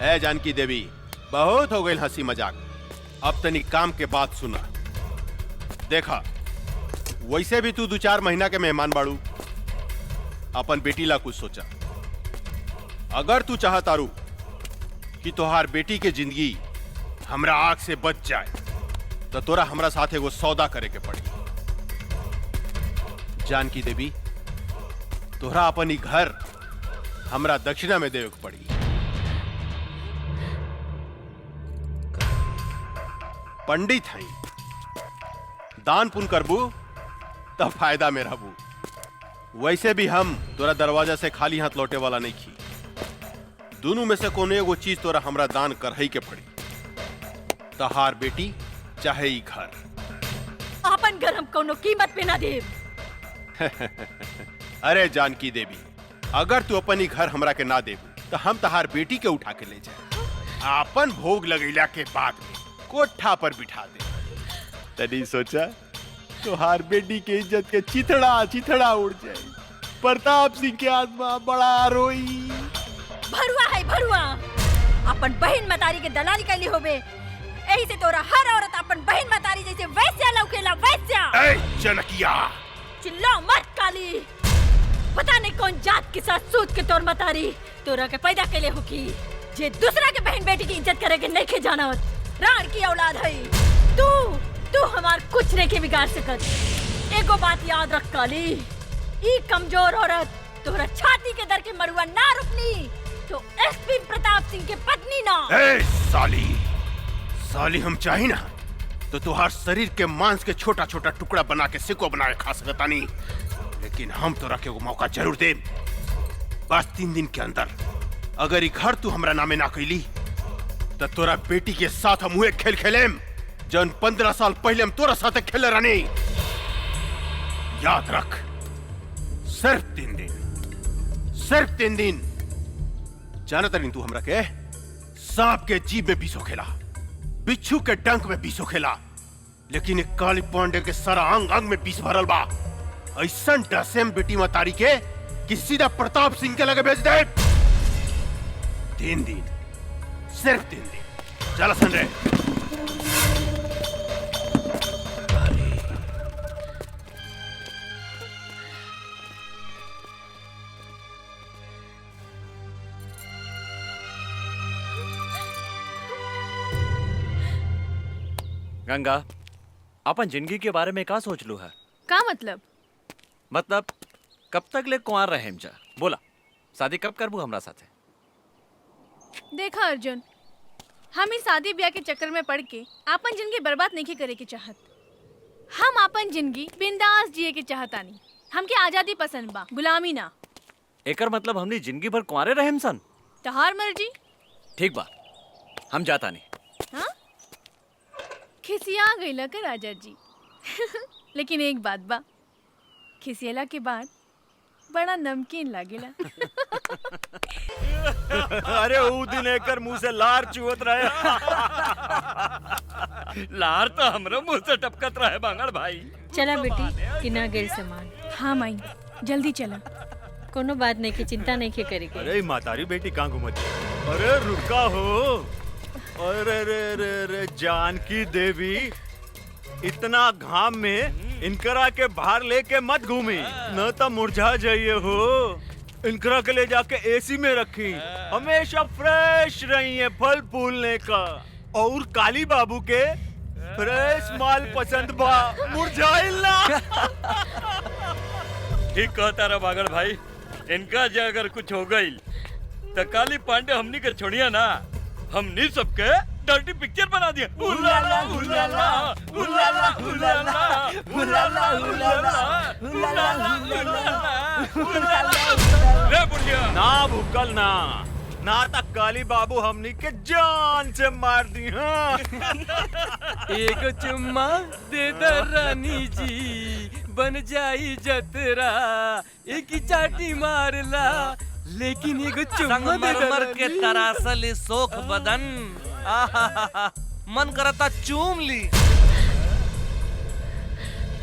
ए जानकी देवी, बहुत हो गई हंसी मजाक, अब तनी काम के बात सुना। देखा, वैसे भी तू 2-4 महीना के मेहमान बाड़ू, अपन बेटी ला कुछ सोचा। अगर तू चाहतारू कि तोहार बेटी के जिंदगी हमरा आग से बच जाए, तो तोरा हमरा साथ एगो सौदा करे के पड़ी। जानकी देवी, तोहरा अपनी घर हमरा दक्षिणा में देवे के पड़ी। पंडित हैं दान पुण्य करबू तब फायदा में रहबू। वैसे भी हम तोरा दरवाजा से खाली हाथ लौटे वाला नहीं खी। दोनों में से कोनो एगो चीज तोरा हमरा दान करही के पड़ी। तहार बेटी चाहे ई घर। अपन घर हम कोनो कीमत पे ना देब। अरे जानकी देवी, अगर तू अपन ही घर हमरा के ना देबू तो हम तहार बेटी के उठा के ले जाए, अपन भोग लगैला के बाद में कोठा पर बिठा दे। तनी सोचा तोहार बेटी के इज्जत के चिथड़ा चिथड़ा उड़ जाए। प्रताप सिंह के आत्मा बड़ा रोई। भरुआ है भरुआ, अपन बहन मतारी के दलाली कैली होबे। यही से तोरा हर औरत अपन बहन मतारी जैसे वैस्या लौकेला, वैस्या। ए जनकिया, चिल्ला मत काली। पता नहीं कौन जात के साथ सूत के तोर मतारी तोरा के पैदा कैले हो की जे दूसरा के बहन बेटी की इज्जत करे के नहीं के जानत। राण की औलाद है तू हमार कुछ नहीं के बिगाड़ सकत। एगो बात याद रख काली, ई कमजोर औरत तोरा छाती के दर के मरुआ ना रुकनी तो एसपी प्रताप सिंह के पत्नी ना। ए साली हम चाही ना तो तुहार शरीर के मांस के छोटा छोटा टुकड़ा बना के सिको बना के खा सकता नहीं, लेकिन हम तोरा के वो मौका जरूर दे। बस 3 दिन के अंदर अगर ई घर तू हमरा नामे ना कैली तो तोरा बेटी के साथ हम हुए खेल खेलेम जन 15 साल पहले हम तोरा साथ खेले रहनी। याद रख, सिर्फ 3 दिन, सिर्फ 3 दिन। जानता नहीं तू हमरा के सांप के जीभ में बीसो खेला, बिच्छू के डंक में बीसो खेला, लेकिन एक काली पांडे के सारा अंग अंग में बीस भरल बा। ऐसा डसेम बेटी मतारी के कि सीधा प्रताप सिंह के लगे भेज दे। 3 दिन, सिर्फ 3 दिन। चला सन रे। गंगा, अपन जिंदगी के बारे में का सोच लू है? का मतलब? मतलब कब तक ले कुंवार रहेम जा? बोला, शादी कब करबू हमरा साथे? देखा अर्जुन, हम इस शादी ब्याह के चक्कर में पड़ के अपन जिंदगी बर्बाद नहीं करे के चाहत। हम अपन जिंदगी बिंदास जिए के चाहतानी। हमके आजादी पसंद बा, गुलामी ना। एकर मतलब हमनी जिंदगी भर कुंवारे रहेम सन? तहार मर्जी। ठीक बा, हम जाता नहीं। हाँ? खिसिया गईला का राजा जी। लेकिन एक बात बा, खिसियला के बाद बड़ा नमकीन लागेला। अरे ऊ दिन एकर मुंह से लार चुहत रहे। लार तो हमरो मुंह से टपकत रहे बांगड़ भाई। चला बेटी, किना गेल सामान। हाँ माई, जल्दी चला। कोनो बात नहीं की चिंता नहीं के करेगी। अरे मातारी बेटी कहाँ घूमती? अरे रुका हो। अरे रे रे रे जानकी देवी, इतना घाम में इनकरा के बाहर लेके मत घूमी, न तो मुरझा जाइए हो। इनकरा के ले जाके एसी में रखी, हमेशा फ्रेश रही है फल फूलने का। और काली बाबू के फ्रेश माल पसंद बा, मुरझाइल ना। ठीक कहता रहा बागड़ भाई। इनका जो अगर कुछ हो गई तो काली पांडे हमनी के छोड़िया ना, हमनी सबके डर्टी पिक्चर बना दिया। उलाला उलाला उलाला उलाला उलाला उलाला उलाला। रे बुढ़िया, ना भूकल ना तक काली बाबू हमनी के जान से मार दी। हाँ। एक चुम्मा दे द रानी जी, बन जाई जतरा। एक चाटी मारला, लेकिन एगो चुम्मा दे द रानी। के तरासल सोख बदन, मन करता चूम ली।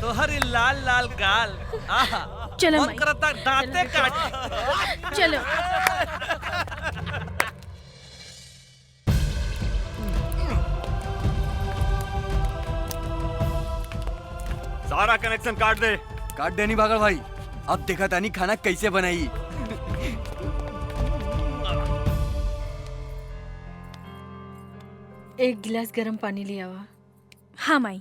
तोहरी लाल लाल गाल, चलो मन माई, करता दांते काट। चलो। सारा कनेक्शन काट दे। काट देनी बागड़ भाई। अब देखा तानी खाना कैसे बनाई। एक गिलास गर्म पानी ले आवा। हाँ माई।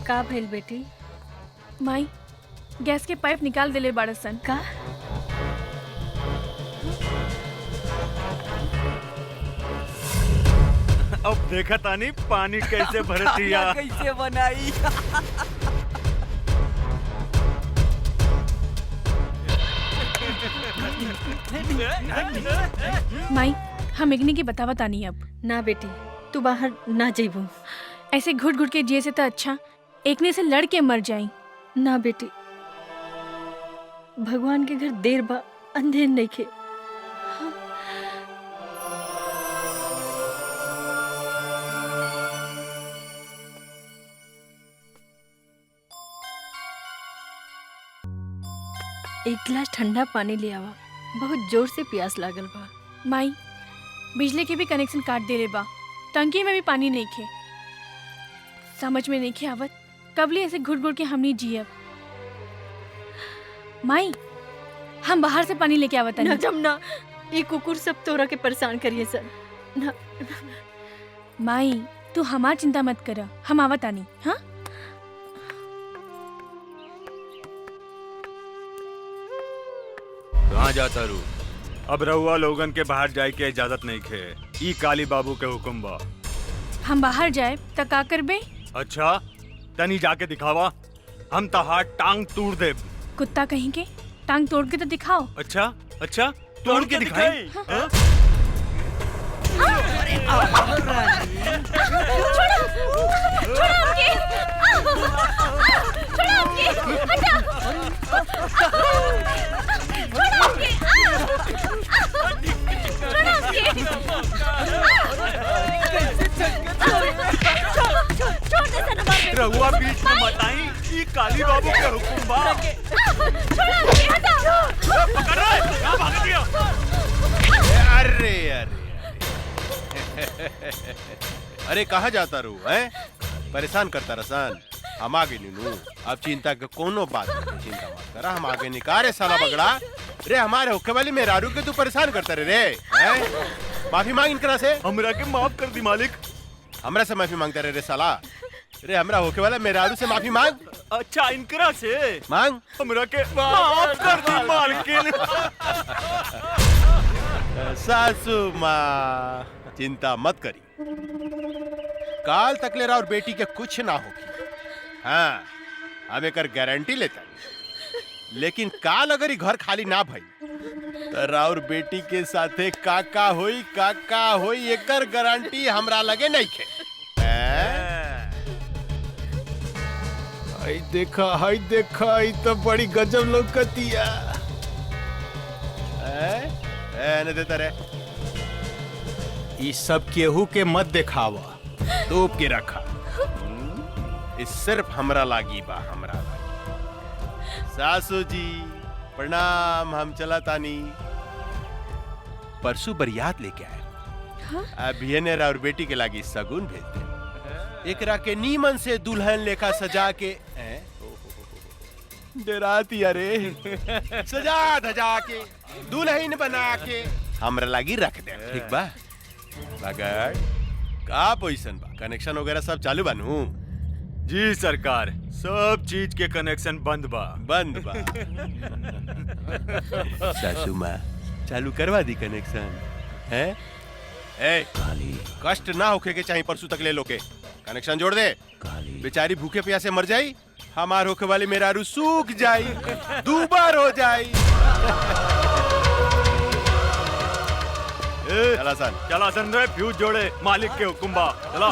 का भेल बेटी? माई गैस के पाइप निकाल देले बाड़सन। का? अब देखा तानी पानी कैसे भरतिया। कैसे बनाई। माई हम इग्नी की बतावा तानी अब। ना बेटी तू बाहर ना जेबू। ऐसे घुट घुट के जिए से तो अच्छा एकने से लड़ के मर जाई। ना बेटी भगवान के घर देर बा अंधेर नहीं खे। एक गिलास ठंडा पानी ले आवा, बहुत जोर से प्यास लागल बा। माई बिजली के भी कनेक्शन काट दे रे बा, टंकी में भी पानी नहीं खे। समझ में नहीं खे आवत कबली ऐसे घुट घुट के हमनी जियब। माई हम बाहर से पानी लेके आवत ना जमुना, ये कुकुर सब तोरा के परेशान करिए सर ना। माई तू हमार चिंता मत कर, हम आवत आनी। हाँ कहाँ जाता रू? अब रहुआ लोगन के बाहर जाए के इजाजत नहीं खे। ई काली बाबू के हुक्म बा। हम बाहर जाए त का करबे? अच्छा तनी जाके दिखावा, हम तहार टांग तोड़ दे। कुत्ता कहीं के टांग तोड़ के तो दिखाओ। अच्छा अच्छा तोड़ के दिखाई। हाँ? रहुआ बीच में मत आई, ये काली बाबू के हुक्म बा। पकड़ रहा है, कहाँ भाग दिया? अरे अरे अरे कहाँ जाता रू है? परेशान करता रसान। हम आगे नीनू, अब चिंता के कोनो बात नहीं, चिंता मत करा, हम आगे निकारे साला बगड़ा। रे हमारे होके वाली मेहरारू के तू परेशान करता रे हैं? माफी मांग इनकरा से। हमरा के माफ कर दी मालिक। हमरा से माफी मांगता रे साला। रे हमरा होके वाला मेहरारू से माफी मांग। अच्छा इनकरा से मांग। हमरा के माफ कर दी मालकिन। सासू माँ चिंता मत करी, काल तक ले रहा और बेटी के कुछ ना होगी। हाँ हम एक गारंटी लेता, लेकिन काल अगर घर खाली ना भई तो राउर बेटी के साथे काका होई एकर गारंटी हमरा लगे नहीं खे। हाय देखा ई तो बड़ी गजब लौकतिया। ने देता रे, ई सब केहू के मत दिखावा, तोप के रखा। इस सिर्फ हमरा लागी बा, हमरा लागी। सासू जी प्रणाम, हम चला तानी। परसों बरियात लेके आए। हाँ? अभी ने और बेटी के लागी सगुन भेजते, एकरा के नीमन से दुल्हन लेखा सजा के डराती अरे सजा धजा के दुल्हन बना के हमरा लागी रख दे। ठीक बा? मगर का पोजीशन बा, कनेक्शन वगैरह सब चालू बनू? जी सरकार, सब चीज के कनेक्शन बंद बा। सासू माँ चालू करवा दी कनेक्शन है? ए कष्ट ना होके के चाहिए, परसों तक ले लो के कनेक्शन जोड़ दे। बेचारी भूखे प्यासे मर जाई, हमार होके वाली मेहरारू सूख जाई, दूबर हो जाई। चला सन रे, फ्यूज जोड़े, मालिक के हुक्म बा। चला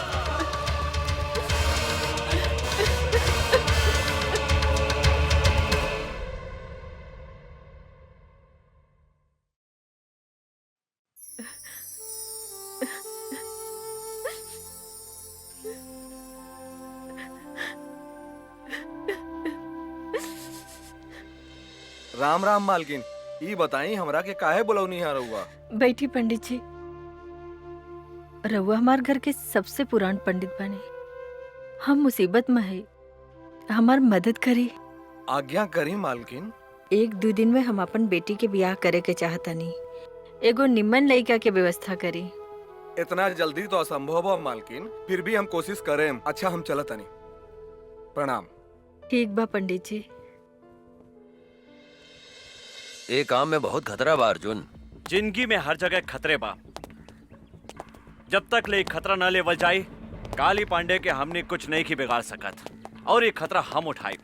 राम राम मालकिन, ई बताई हमरा के काहे बुलौनी है रउआ? बैठी पंडित जी। रउआ हमार घर के सबसे पुरान पंडित बने, हम मुसीबत में है, हमार मदद करी। आज्ञा करी मालकिन। 1-2 दिन में हम अपन बेटी के ब्याह करे के चाहतनी, एगो निम्मन लड़का के व्यवस्था करी। इतना जल्दी तो असंभव है मालकिन, फिर भी हम कोशिश करें। अच्छा हम चलत तनी। प्रणाम। ठीक बा पंडित जी। ये काम में बहुत खतरा बा अर्जुन। जिंदगी में हर जगह खतरे बा। जब तक ले खतरा न लेवल जाए काली पांडे के हमने कुछ नहीं की बिगाड़ सकत और ये खतरा हम उठाए।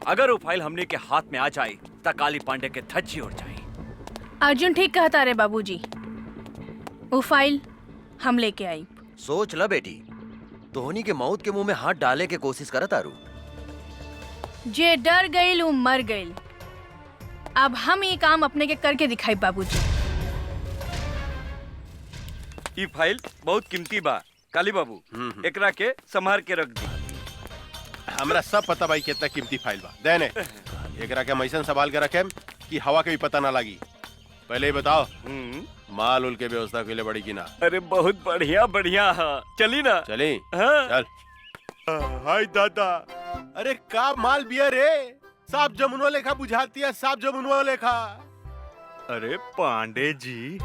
अगर वो फाइल हमने के हाथ में आ जाए तो काली पांडे के धज्जी उड़ जाए। अर्जुन ठीक कहता रे बाबूजी, वो फाइल हम लेके आई। सोच ला बेटी, धोनी के मौत के मुंह में हाथ डाले के कोशिश करत आरू। जे डर गईल वो मर गईल। अब हम ये काम अपने के करके दिखाई बाबूजी। ये फाइल बहुत कीमती बा काली बाबू, एकरा के संभाल के रख दी। हमरा सब पता भाई कितना कीमती फाइल बा। देने एकरा के मैसन संभाल के रखे कि हवा के भी पता ना लगी। पहले ही बताओ माल उल के व्यवस्था के लिए बड़ी की ना। अरे बहुत बढ़िया बढ़िया है, चली ना। चली हाँ। चल। हाय दादा, अरे का माल बिया रे, साफ जमुनवा लेखा बुझाती है, साफ जमुनवा लेखा। अरे पांडे जी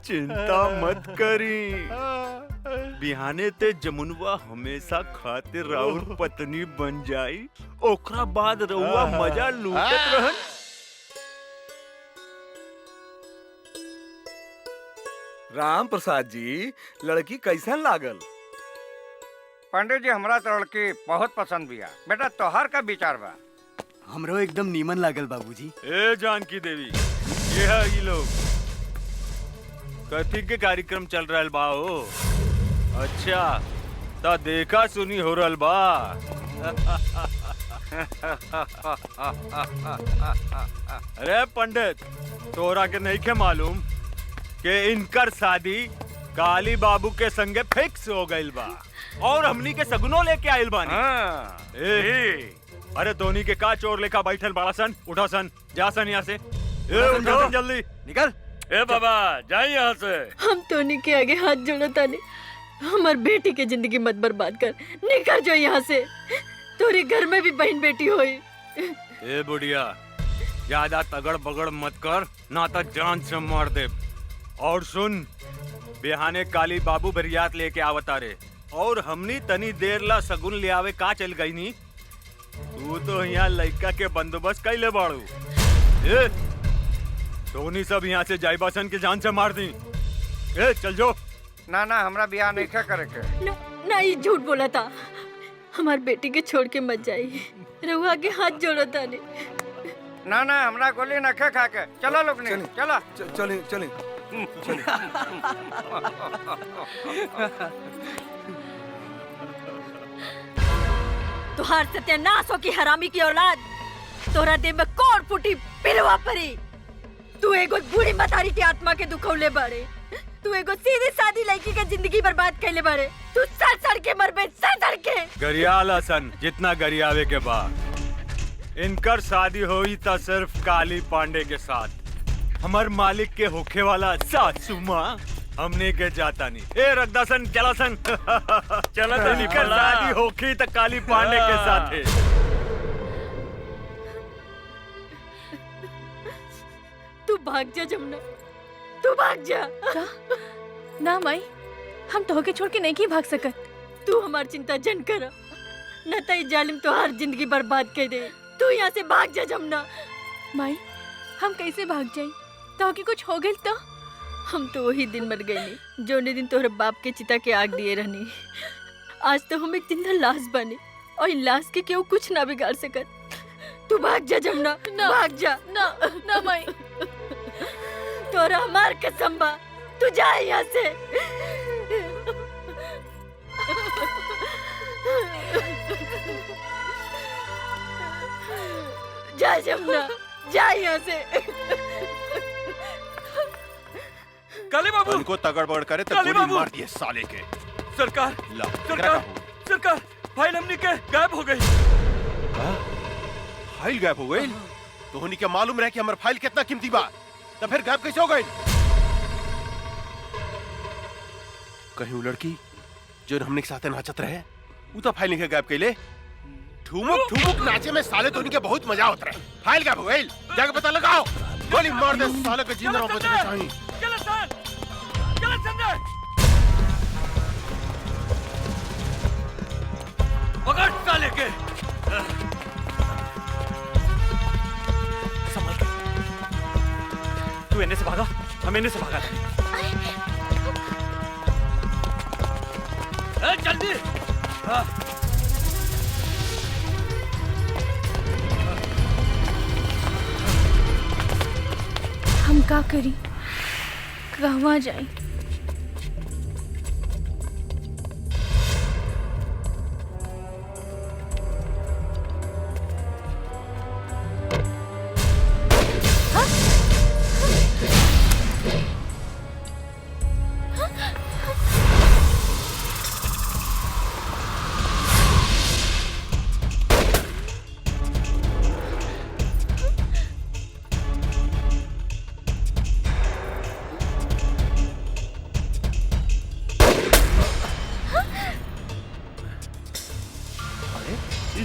चिंता मत करी, बिहाने ते जमुनवा हमेशा खातिर राउर पत्नी बन जाई, ओकरा बाद रउआ मजा लूटत रहन। राम प्रसाद जी, लड़की कैसन लागल? पंडित जी हमरा तो लड़की बहुत पसंद बिया। बेटा तोहार का विचार बा? हमरो एकदम नीमन लागल बाबूजी। ए जानकी देवी, ये है ये लोग कथी के कार्यक्रम चल रहल बा हो? अच्छा ता देखा सुनी हो रहल बा। अरे पंडित, तोरा के नहीं के मालूम कि इनकर शादी काली बाबू के संगे फिक्स हो गइल बा और हमनी के सगुनो लेके आइल बानी। अरे धोनी के का चोर लेखा बैठल बड़ा सन, उठा सन, जा सन यहाँ से। उठा सन जल्दी, निकल। ए बाबा जाए यहाँ से। हम टोनी के आगे हाथ जोड़ता नहीं। हमार बेटी के जिंदगी मत बर्बाद कर, निकल जाओ यहाँ से। तोरे घर में भी बहन बेटी होई। ए बुढ़िया, ज्यादा तगड़ बगड़ मत कर, ना तो जान से मार दे। और सुन, बिहाने काली बाबू बरियात लेके आवता रे और हमनी तनी देर ला सगुन ले आवे का चल गई नी। तू तो यहाँ लड़का के बंदोबस्त कैले बाड़ू। ए, धोनी सब यहाँ से जाइबासन के जान से मार दी। ए, चल जो। ना ना हमरा ब्याह नहीं करे के। ना ये झूठ बोला था। हमार बेटी के छोड़ के मत जाइए, रहुआ के हाथ जोड़ो ताने। ना ना हमरा गोली न खा के। चलो लोग ने, चला चले चले। तुहार सत्यानाश हो की हरामी की औलाद। तोरा देह में कौन फूटी पिलवा परी। तू एगो बूढ़ी मतारी की आत्मा के दुखौले बाड़े। तू एगो सीधी सादी लड़की के जिंदगी बर्बाद कैले बाड़े। तू सड़ सड़ के मरबे, सड़ सड़ के। गरियाला सन जितना गरियावे के बाद। इनकर शादी हुई था सिर्फ काली पांडे के साथ। हमार मालिक के होखे वाला सासू माँ हमने के जाता नहीं। ए रगदासन चला सन। चला तो निकल। शादी होखी तो काली पांडे के साथ है। तू भाग जा जमुना, तू भाग जा। ना माई, हम तो के छोड़ के नहीं की भाग सकत। तू हमार चिंता जन कर, न तो ये जालिम तोहार जिंदगी बर्बाद कर दे। तू यहाँ से भाग जा जमुना। माई, हम कैसे भाग जाई? तो के कुछ हो गई तो? हम तो वही दिन मर गए नी जो दिन तोहरे बाप के चिता के आग दिए रहनी। आज तो हम एक जिंदा लाश बने और इन लाश के केहू कुछ ना बिगाड़ सकत। तू भाग जा जमुना, भाग जा। ना ना माई, तोरा हमार कसम बा, तू जा यहाँ से। जा जमुना, जा यहाँ से। काली बाबू उनको तगड़ बगड़ करे तो काली गोली बाबू! मार दिए साले के। सरकार ला, सरकार सरकार, फाइल हमने के गायब हो गई। फाइल गायब हो गई? धोनी के मालूम रहे कि हमार फाइल कितना कीमती बा, तो फिर गायब कैसे हो गई? कहीं वो लड़की जो हमने के साथ नाचत रहे, वो तो फाइल नहीं गायब कैले। ठुमुक ठुमुक नाचे में साले धोनी के बहुत मजा होता रहे। फाइल गायब हो गई, जाके पता लगाओ। गोली मार दे साले के जिंदा बचने चाहिए। चलो सर, चलो संजय। पकड़ साले के। संभल के। तू इन्हें से भागा, हम इन्हें से भागा। जल्दी। हम का करी, कहवा जाई?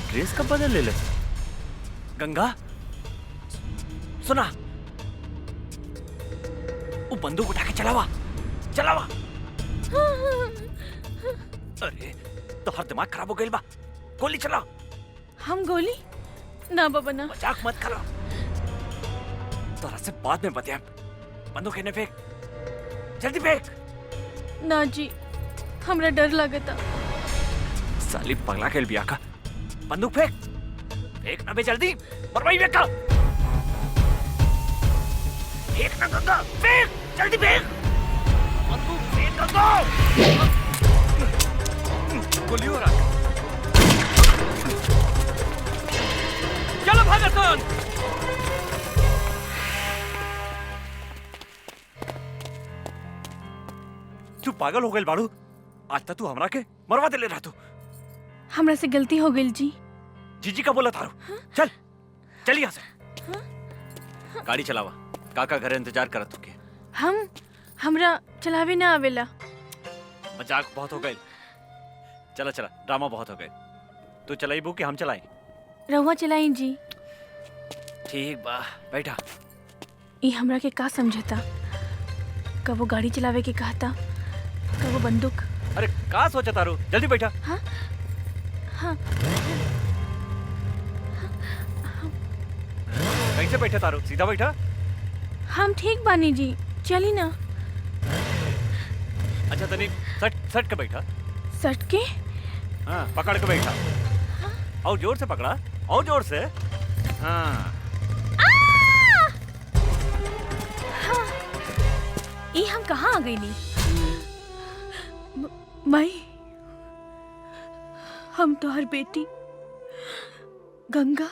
ड्रेस कब बदल ले? गंगा सुना, वो बंदूक उठा के चलावा चलावा। अरे तो हर दिमाग खराब हो गई बा, गोली चला। हम गोली ना बाबा ना। मजाक मत करो, तोरा से बाद में बताया। बंदूक इन्हें फेंक, जल्दी फेंक। ना जी, हमरा डर लगता। साली पगला के बिया का। बंदूक फेंक, फेंक ना बे जल्दी, मरवाई बेका। फेंक ना गंगा, फेंक जल्दी फेंक। बंदूक फेंक गंगा। गोली हो रहा है। चलो भागतन। तू पागल हो गई बाड़ू, आज तक तू हमरा के मरवा दे ले रहा तू। हमरा से गलती हो गई जी। जीजी का बोला थारू। चल चल यहाँ से। गाड़ी चलावा, काका घर इंतजार करत तुके। हमरा चलावे ना आवेला। मजाक बहुत हो गई, चला चला, ड्रामा बहुत हो गए। तू चलाई बू कि हम चलाई? रहुआ चलाई जी। ठीक बा, बैठा। ये हमरा के का समझता, कबो गाड़ी चलावे के कहता, कबो बंदूक। अरे का सोचा तारू, जल्दी बैठा। हाँ हाँ। कैसे बैठा तारू, सीधा बैठा। हम ठीक बानी जी, चली ना। अच्छा तनी सट सट के बैठा। सट के? हाँ पकड़ के बैठा। और जोर से पकड़ा, और जोर से। हाँ ये हम कहाँ आ गई नी? माई, हम तो हर बेटी गंगा।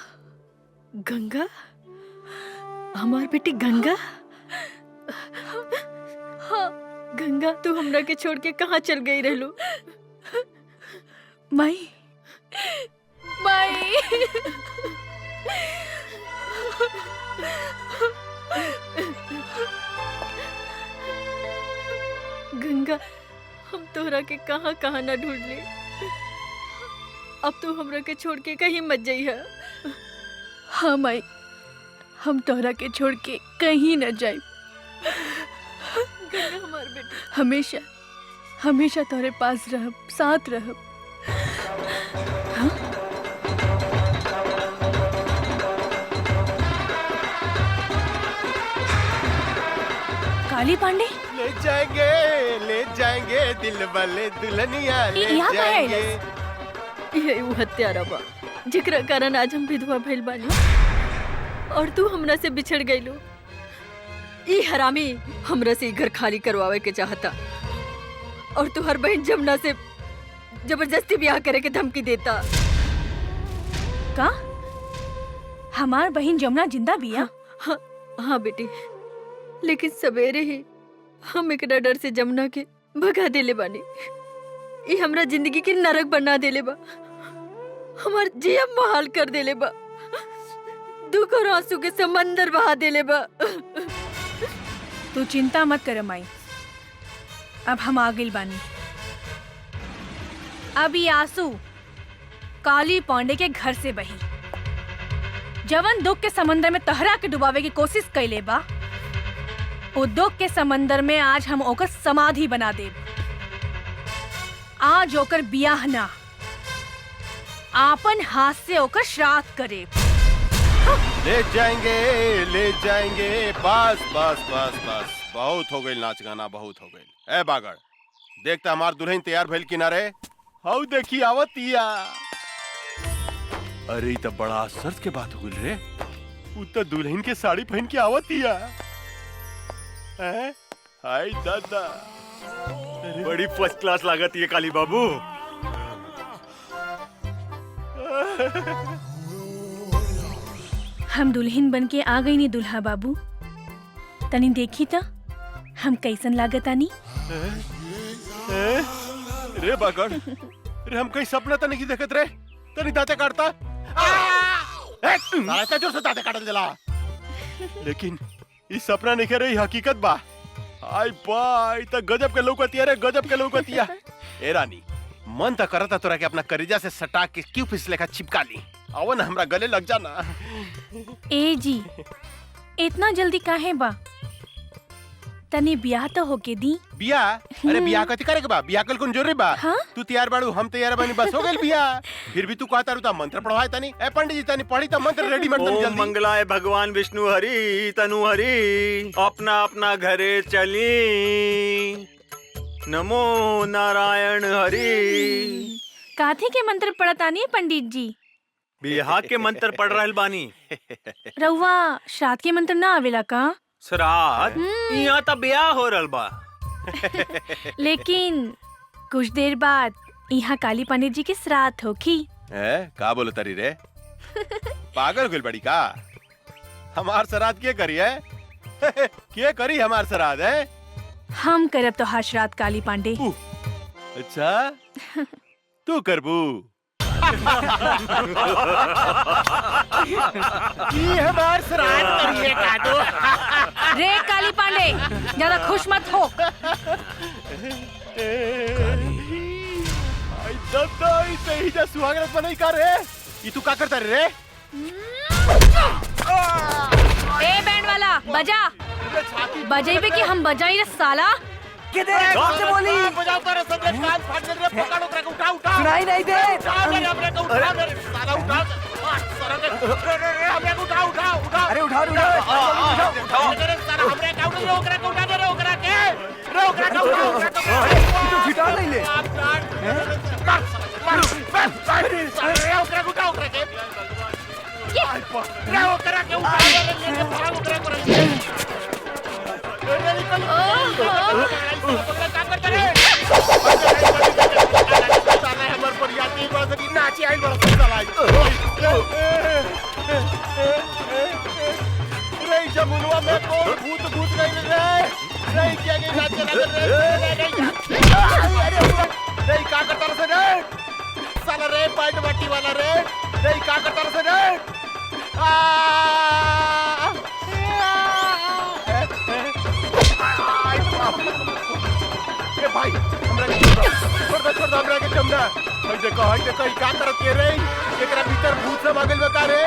गंगा? हमार बेटी गंगा? हाँ गंगा, तू हमरा के छोड़ के कहाँ चल गई रहलू? माई माई। गंगा, हम तोहरा के कहाँ कहाँ ना ढूंढ ले। अब तू हमरा के छोड़ के कहीं मत जाइए। हाँ माई, हम तोहरा के छोड़ के कहीं न जाए। गंगा हमार बेटी हमेशा हमेशा तोहरे पास रहब, साथ रहब। हाँ? काली पांडे ले जाएंगे दिल वाले दुल्हनिया ले यहाँ पे है जाएंगे। ये वो हत्यारा बा जेकरा कारण आज हम विधवा भइल बानी और तू हमरा से बिछड़ गइलो। ई हरामी हमरा से घर खाली करवावे के चाहता और तू हर बहन जमुना से जबरदस्ती ब्याह करे के धमकी देता। का? हमार बहन जमुना जिंदा बिया? हाँ बेटी, लेकिन सवेरे ही हम एकरा डर से जमुना के भगा देले बानी। ये हमरा जिंदगी के नरक बना देले बा, हमार जिया महाल कर देले बा, दुख और आंसू के समंदर बहा देले बा। तू चिंता मत कर माई, अब हम आ गइल बानी। अब ये आंसू काली पांडे के घर से बही। जवन दुख के समंदर में तहरा के डुबावे की कोशिश कैले बा, वो दुख के समंदर में आज हम ओकर समाधि बना देब। आज ओकर बियाह ना, आपन हाथ से ओकर श्राद्ध करे। ले जाएंगे बस बस बस बस बहुत हो गई नाच गाना, बहुत हो गई। ए बागड़ देखता हमार दुल्हन तैयार भइल किनारे। हाउ देखी आवतिया। अरे तो बड़ा आश्चर्य के बात हो गई रे। उ तो दुल्हन के साड़ी पहन के आवतिया। हाय दादा बड़ी फर्स्ट क्लास लागत है काली बाबू। हम दुल्हन बन के आ गई नी दुल्हा बाबू। तनी देखी त हम कैसन लागत आनी। रे बागड़ रे हम कहीं सपना तो नहीं देखत रे। तनी दांते काटता साला जोर से दांते काट देला। लेकिन इस सपना नहीं कह रही हकीकत बा। आई बाई त गजब के लौकतिया रे, गजब के लौकतिया। ए रानी मन तो करता तोरा के अपना करेजा से सटा के क्यों फिसले का चिपका ली। आओ ना हमरा गले लग जाना। ए जी इतना जल्दी काहे बा? तनी ब्याह तो होके दी। बिया? अरे बिया कथी करे के बा? बिया कल कौन जरूरी बा? हाँ? तू तैयार बाड़ू, हम तैयार बानी, बस हो गइल बिया। फिर भी तू कहता रहता मंत्र पढ़वाए तनी। ए पंडित जी तनी पढ़ी त मंत्र रेडीमेड तनी ओम जल्दी। मंगलाय भगवान विष्णु हरि तनु हरि अपना अपना घरे चली। नमो नारायण हरि। काथे के मंत्र पढ़तानी पंडित जी? बिहार के मंत्र पढ़ रहल बानी। रउआ श्राद्ध के मंत्र ना आवेला का? श्राद्ध? यहाँ तो ब्याह हो रहल बा। लेकिन कुछ देर बाद यहाँ काली पंडित जी के श्राद्ध होखी। का बोलो तरी रे? पागल गइल बड़ी का? हमार श्राद्ध के करी है? के करी हमार श्राद्ध है? हम करब तो हर श्राद्ध काली पांडे। अच्छा तू करबू? हमार श्राद्ध करिए का दो। रे काली पांडे ज्यादा खुश मत हो। आई दादा इसे ही जा सुहागरात बनाई का रे? ई तू का करता रे? ए बैंड वाला बजा। बजाइबे कि हम बजाई रे साला। किधर कौन से बोली? बजाओ तारे संदेश कान फाड़ दे रे। पकड़ो उठा उठा उठा। सुनाई नहीं दे। अरे हमरे को उठा रे साला उठा। सारा के रे हमरे को उठा उठा उठा। अरे उठाओ उठाओ उठाओ रे साला हमरे का उठा रे ओकरा को उठा दे रे ओकरा के। रे ओकरा का उठा। तू छिटा नहीं ले। रे ओकरा को उठा ओकरा के। रे ओकरा के उठा रे भाग ओकरा को। जमुनवा में कौन भूत भूत नहीं रे क्या गई नाचे रे का करता से रे साला रे पैंट बट्टी वाला रे का करता से रे ए भाई हमरा के छोड़ दो हमरा के जमना। हई देखो ई का करत के रे? एकरा भीतर भूत सब आ गइल बा का रे?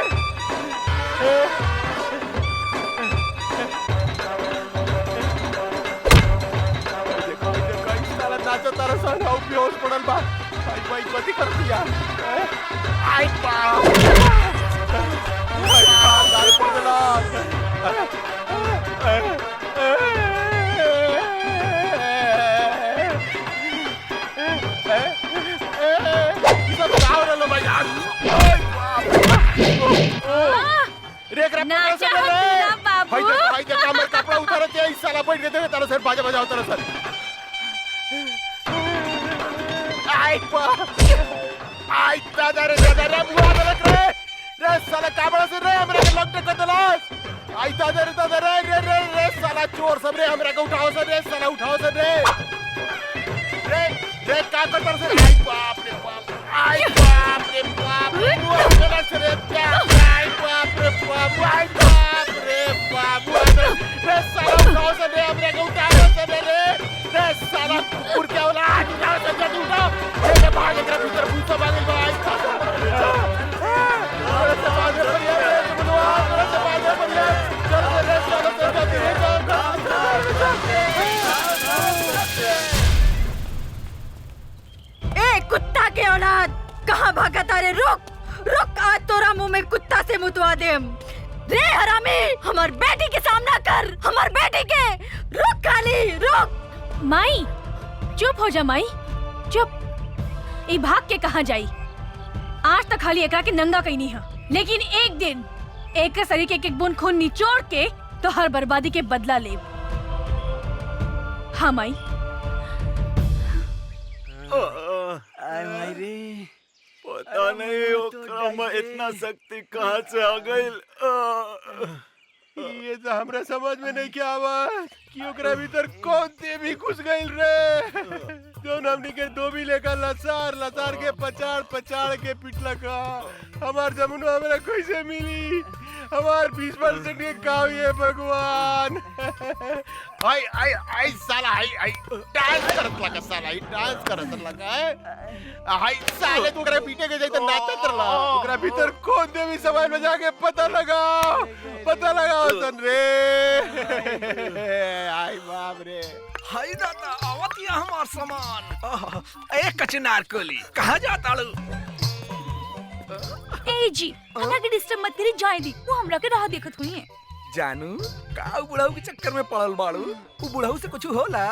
देखो ई साला नाचो तारा सन हाउ बेहोश पड़ल बा। भाई कथी कर दिया? आई बाप दाल पड़ गेला। नाचा हसीना बाबू। भाई देखो हमर कपड़ा उतारे ते ई साला बैठ के तारा सर बाजा बजाओ तारा सर। आई दादा रे बुआ गलत रे साला काबड़ा से रे हमरा के लॉक कर देलस। आई दादा रे साला चोर सब रे हमरा के उठाओ से रे साला उठाओ से रे का करता से। आई बाप रे बाप। आई बाप रे बाप। बुआ गलत रे क्या? आई बाप रे बाप। आई बाप रे बाप। रे साला उठाओ से रे हमरा के उठाओ से रे साला कुकुर के औलाद उठाओ से जल्दी उठाओ। रे भाग एकरा भीतर भूत सब आ गइल बा। आई अरे समाज में बढ़िया रे बुलवा अरे समाज में बढ़िया चल रे साला से जल्दी ए कुत्ता के औलाद कहाँ कहाँ भागता रे? रुक रुक, आज तोरा मुंह में कुत्ता से मुतवा देम। रे हरामी, हमार बेटी के सामना कर, हमार बेटी के। रुक काली, रुक। माई चुप हो जा माई, चुप। ई भाग के कहाँ जाई? आज तक खाली एकरा के नंगा कहीं नहीं है, लेकिन एक दिन एक के शरीर के एक बूंद खून निचोड़ के तो हर बर्बादी के बदला ले। हाँ माई। पता नहीं ओकरा में इतना शक्ति कहाँ से आ गई। ये तो हमरा समझ में नहीं क्या आवा कि ओकरा भीतर कौन देवी घुस गई रे। जौन हमनी के धोबी लेकर लसार लसार के पचाड़ पचाड़ के पिटला का। हमार जमुन हमरा कैसे मिली? हमार 20% के काव ये भगवान। आई आई आई साला आई डांस करत लगा, साला आई डांस करत लगा है। आई साले तो ओकरा पीटे के जाई त नाचत रहला। ओकरा भीतर कौन देवी सवाल में जाके पता लगाओ सन रे। आई बाप रे। हाय दादा, आवतिया हमार सामान। एक कचनार कोली कहाँ जाता लू? ए जी, हमरा के डिस्टर्ब मत करी, जाए दी। वो हमरा के राह देखत हुई है। जानू का बुढ़ाऊ के चक्कर में पड़ल बाड़ू? वो बुढ़ाऊ से कुछ होला?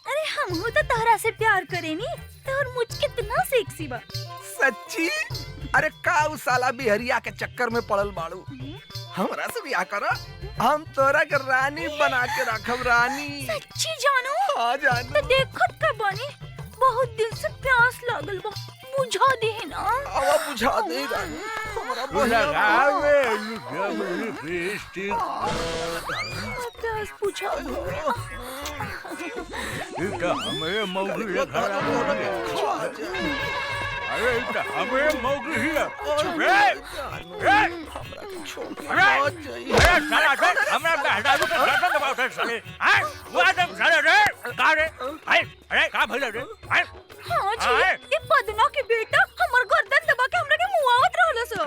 अरे हम हो तो तहरा से प्यार करेनी, तोर मुझ कितना सेक्सी बा। सच्ची? अरे का उ साला बिहरिया के चक्कर में पड़ल बाड़ू? हमरा से ब्याह करा, हम तोरा के रानी बना के रखब। रानी सच्ची जानू? हाँ जानू। तो देखत का बानी, बहुत दिन से प्यास लागल बा, बुझा दे ना। आवा बुझा दे रानी। हमरा प्यास बुझा दो। हमें मौगी अरे हमें मौगी ही है। साला हमरा बेहदारू के गर्दन दबावत है साले। हां वो आदम साले रे का रे? अरे का भइल रे? हां जी, ये पदना के बेटा हमर गर्दन दबा के हमरा के मुआवत रहल सो।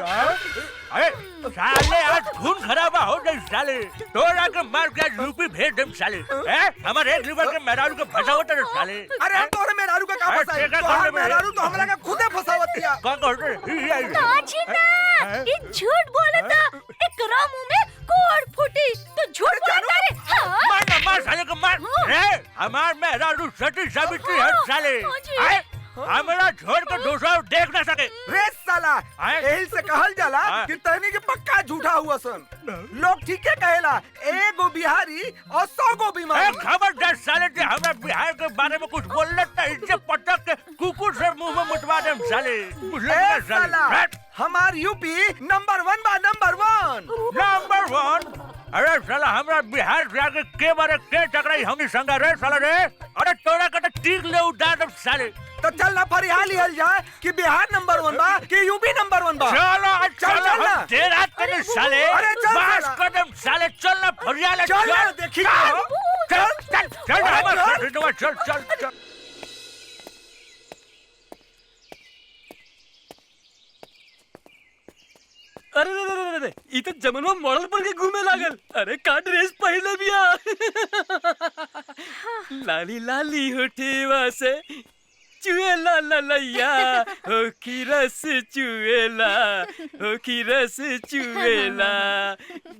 अरे साले आज खून खराबा हो गई साले। तोरा के मार के यूपी भेज देम साले। हमर एक लीवर के मेहरारू के फसावत है साले। अरे हम तोरे मेहरारू का का फसाई? तोहर मेहरारू तो हमरा के खुदे फसावतिया। का कहते? ना जी ना, ये झूठ बोलता। एकरा मुंह में कोड़ फूटी तो झूठ बोलता रे। मार ना, मार साले को मार। हमार मेहरारू सती सावित्री है साले। हमरा छोड़ कर दूसरा देख ना सके रे साला। यही से कहल जाला कि तहनी के पक्का झूठा हुआ सन। लोग ठीक है कहेला, एगो बिहारी और 100 गो बीमारी। खबरदार साले जे हमरा बिहार के बारे में कुछ बोलले त इज्जत पटक के कुकुर से मुंह में मुतवा देम साले। ए साला, हमार यूपी नंबर 1 बा, नंबर 1। अरे साला हमरा बिहार जाके के बारे के टकराई हमनी संग रे साला रे। अरे तोरा के त टीक ले उड़ा दम साले। तो चल ना फरियाल लिहल जाए कि बिहार नंबर 1 बा कि यूपी नंबर 1 बा। चलो ना तेरा तेरे साले। अरे चल बस कदम साले, चल ना फरियाल। चल देखी चल। अरे ई तो जमनवा मॉडल बन के घूमे लागल। अरे का ड्रेस पहले बिया। लाली लाली होठेवा से चुएला ललैया, हो की रस चुएला, हो की रस चुएला,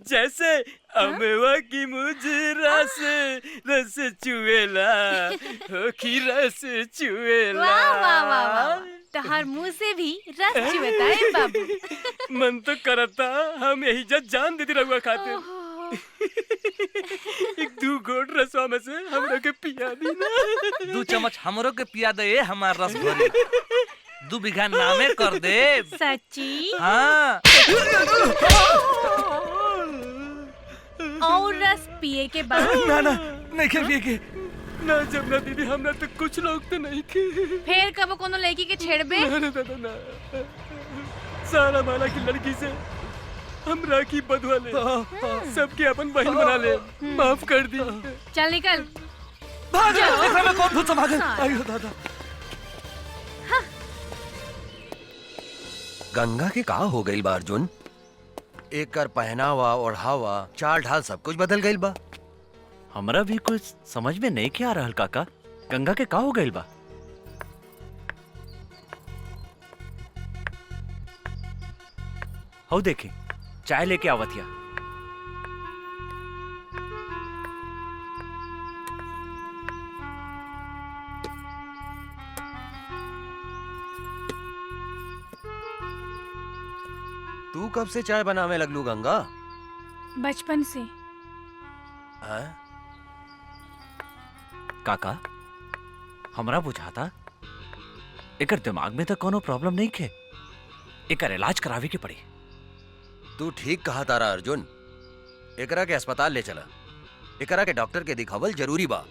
जैसे अमवा की मुजरा से रस चुएला, हो की रस चुएला। वाह वाह वाह वाह, तहार मुंह से भी रस चुएता है बाबू। मन तो करता हम यही जान देती रहुआ खाते। एक 2 घोट रसवा में से हमरा के पिया दी ना। 2 चम्मच हमरो के पिया दे हमार रस भरी। 2 बीघा नामे कर दे। सच्ची? हाँ। और रस पिए के बाद ना नहीं के पिए के ना। जमुना दीदी हमरा तो कुछ लोग तो नहीं के। फिर कब कोनो लड़की के छेड़बे? ना दादा ना, सारा माला की लड़की से हम राखी बंधवा ले, सबके अपन बहन बना ले। माफ कर दी। चल निकल। भाग जा। में कौन भूत समा गया? आयो दादा। गंगा के का हो गई बा अर्जुन? एकर पहनावा ओढ़ावा चाल ढाल सब कुछ बदल गई बा। हमरा भी कुछ समझ में नहीं क्या आ रहल काका। गंगा के का हो गई बा? हऊ देखे चाय लेके आवतिया। तू कब से चाय बनावे लगलू गंगा? बचपन से। हाँ? काका हमरा बुझाता एकर दिमाग में तो कोनो प्रॉब्लम नहीं खे, एकर इलाज करावे के पड़ी। तू ठीक कहा तारा अर्जुन, एकरा के अस्पताल ले चला, एकरा के डॉक्टर के दिखावल जरूरी बा।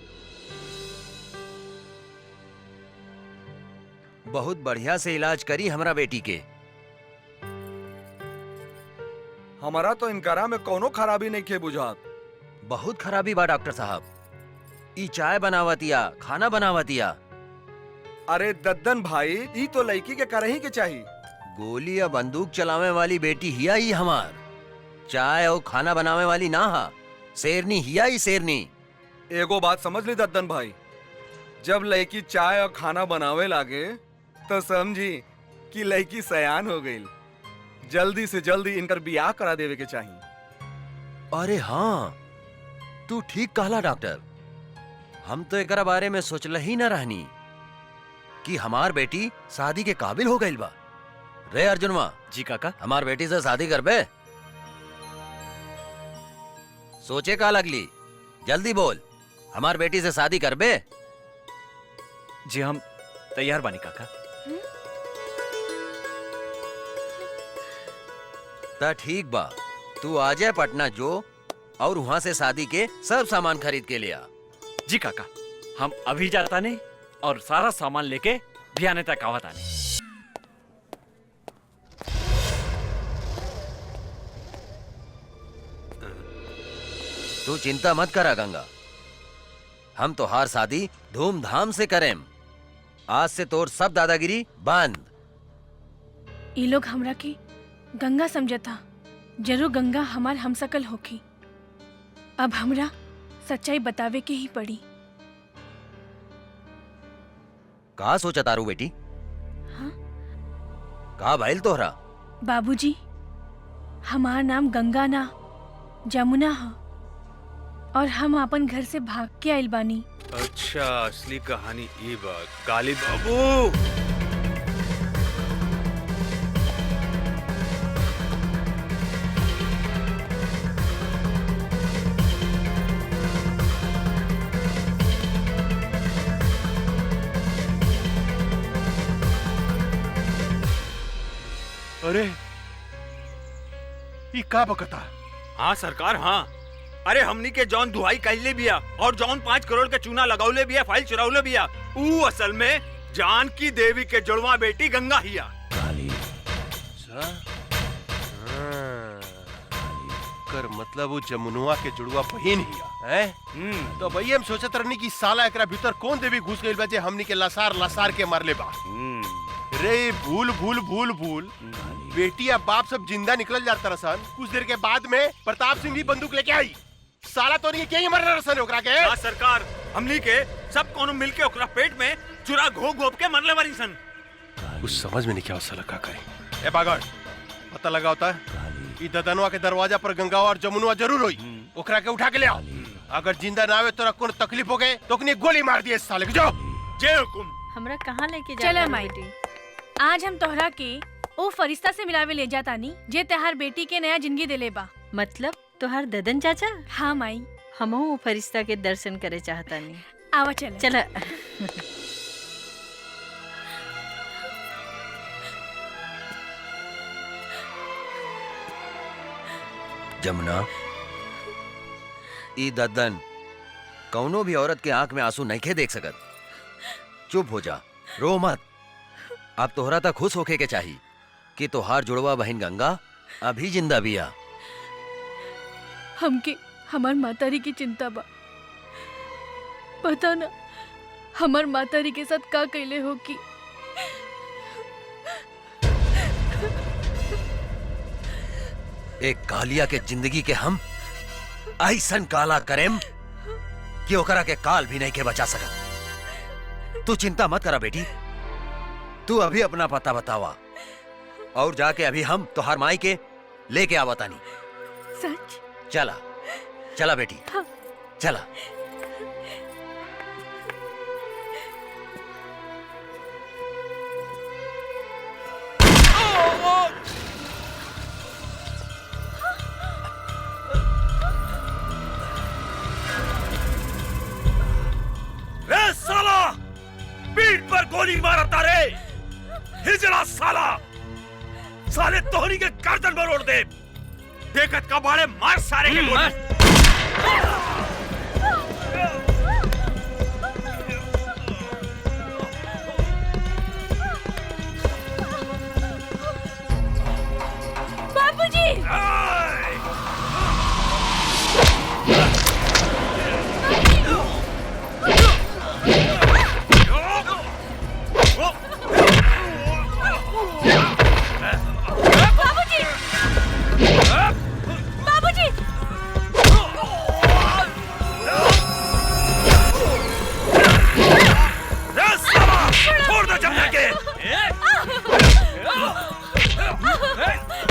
बहुत बढ़िया से इलाज करी हमरा बेटी के। हमारा तो इनकरा में कोनो खराबी नहीं खे बुझात। बहुत खराबी बा डॉक्टर साहब, ई चाय बनावतिया, खाना बनावतिया। अरे दद्दन भाई, ई तो लड़की के करही के चाहिए। गोली या बंदूक चलावे वाली बेटी हिया ही हमार, चाय और खाना बनावे वाली ना हा। शेरनी हिया ही शेरनी। एगो बात समझ ली दद्दन भाई, जब लड़की चाय और खाना बनावे लागे तो समझी कि लड़की सयान हो गई। जल्दी से जल्दी इनकर बियाह करा देवे के चाहिए। अरे हाँ, तू ठीक कहला डॉक्टर। हम तो एकरा बारे में सोचल ही न रहनी कि हमार बेटी शादी के काबिल हो गई बा। रे अर्जुनवा। जी काका। हमार बेटी से शादी करबे? सोचे का लगली, जल्दी बोल, हमार बेटी से शादी करबे? जी हम तैयार बानी काका। ता ठीक बा, तू आ जाए पटना जो और वहां से शादी के सब सामान खरीद के लिया। जी काका, हम अभी जाता नहीं और सारा सामान लेके भियाने तक आवत आने। तू चिंता मत करा गंगा, हम तो हार शादी धूमधाम से करें। आज से तोर सब दादागिरी बंद। ये लोग हमरा के गंगा समझता, जरूर गंगा हमार हमसकल होखी। अब हमरा सच्चाई बतावे के ही पड़ी। का सोचा तारू बेटी? हाँ? का भइल तोहरा? बाबूजी, हमार नाम गंगा ना जमुना है और हम अपन घर से भाग के आइल बानी। अच्छा, असली कहानी ये बात। काली बाबू, अरे ये का बकता? हाँ सरकार, हाँ। अरे हमनी के जौन दुहाई कहले बिया और जौन 5 करोड़ के चूना लगावले बिया, फाइल चुरावले बिया, ऊ असल में जानकी देवी के जुड़वा बेटी गंगा हिया। कर मतलब वो जमुनुआ के जुड़वा बहिन हिया है। तो भैया हम सोचत रहनी कि साला एकरा भीतर कौन देवी घुस गइल बा जे हमनी के लसार लसार के मारले बा। रे भूल भूल भूल भूल, बेटी या बाप सब जिंदा निकल जाता रसन। कुछ देर के बाद में प्रताप सिंह भी बंदूक लेके आई। साला तो नहीं क्या मर रसन ओकरा के। हाँ सरकार, हमनी के सब कोनो मिलके ओकरा पेट में चुरा घोप के मरले बारी सन। कुछ समझ में नहीं क्या साला का करे। ए पागल, पता लगा होता है ई ददनवा के दरवाजा पर गंगा और जमुनवा जरूर होई। ओकरा के उठा के ले आओ। अगर जिंदा ना आवे तोरा कोनो तकलीफ हो गए तो कनी गोली मार दिए साले के। जाओ। जय हुकुम। हमरा कहाँ लेके जा? चला माई, आज हम तोहरा के ओ फरिश्ता से मिलावे ले जातानी जे तहार बेटी के नया जिंदगी देले बा। मतलब तोहार ददन चाचा? हाँ माई, हमहू वो फरिश्ता के दर्शन करे चाहतानी। आवा चला। चला। जमुना, ई दद्दन कौनो भी औरत के आंख में आंसू नहीं खे देख सकत। चुप हो जा, रो मत। अब तोहरा तक खुश होके के चाहिए कि तोहार जुड़वा बहन गंगा अभी जिंदा बिया। हमके हमार मातारी की चिंता बा। पता ना हमार मातारी के साथ का कैले हो कि एक कालिया के जिंदगी के हम ऐसन काला करेम कि ओकरा के काल भी नहीं के बचा सकत। तू चिंता मत करा बेटी, तू अभी अपना पता बतावा और जाके अभी हम तोहार माई के लेके आवा तानी। सच? चला चला बेटी, चला। ए साला, पीठ पर गोली मारता रे, हिजड़ा साला, साले तोहनी के गर्दन मरोड़ दे। देखत का बाड़े मार सारे के गोली। बाबूजी! बाबूजी! बाबूजी! छोड़ दो जमना के।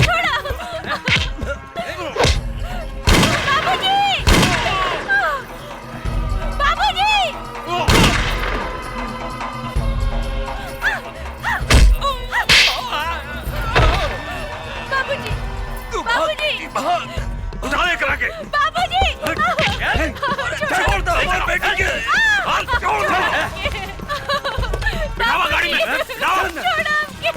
छोड़ा! बाबूजी! बाबूजी! बाबूजी! बाबूजी! उठा ले करा के। बाबूजी! छोड़ दो हमारी बेटी के। छोड़ दो। बिठावा गाड़ी में। बिठाओ।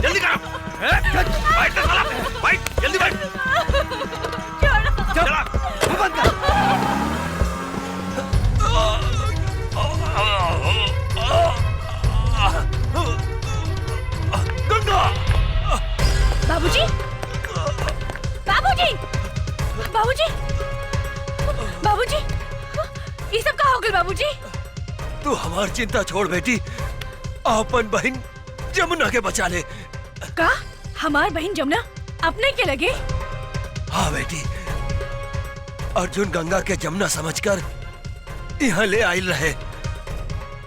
जल्दी करो। बैठ साला, बैठ जल्दी बैठ। चला। बंद कर। गंगा। बाबूजी! बाबूजी! बाबूजी! बाबूजी! ये सब कहाँ हो गए बाबूजी? तू हमार चिंता छोड़ बेटी, अपन बहन जमुना के बचा ले। का? हमार बहन जमुना अपने के लगे? हाँ बेटी, अर्जुन गंगा के जमुना समझकर यहाँ ले आयल रहे।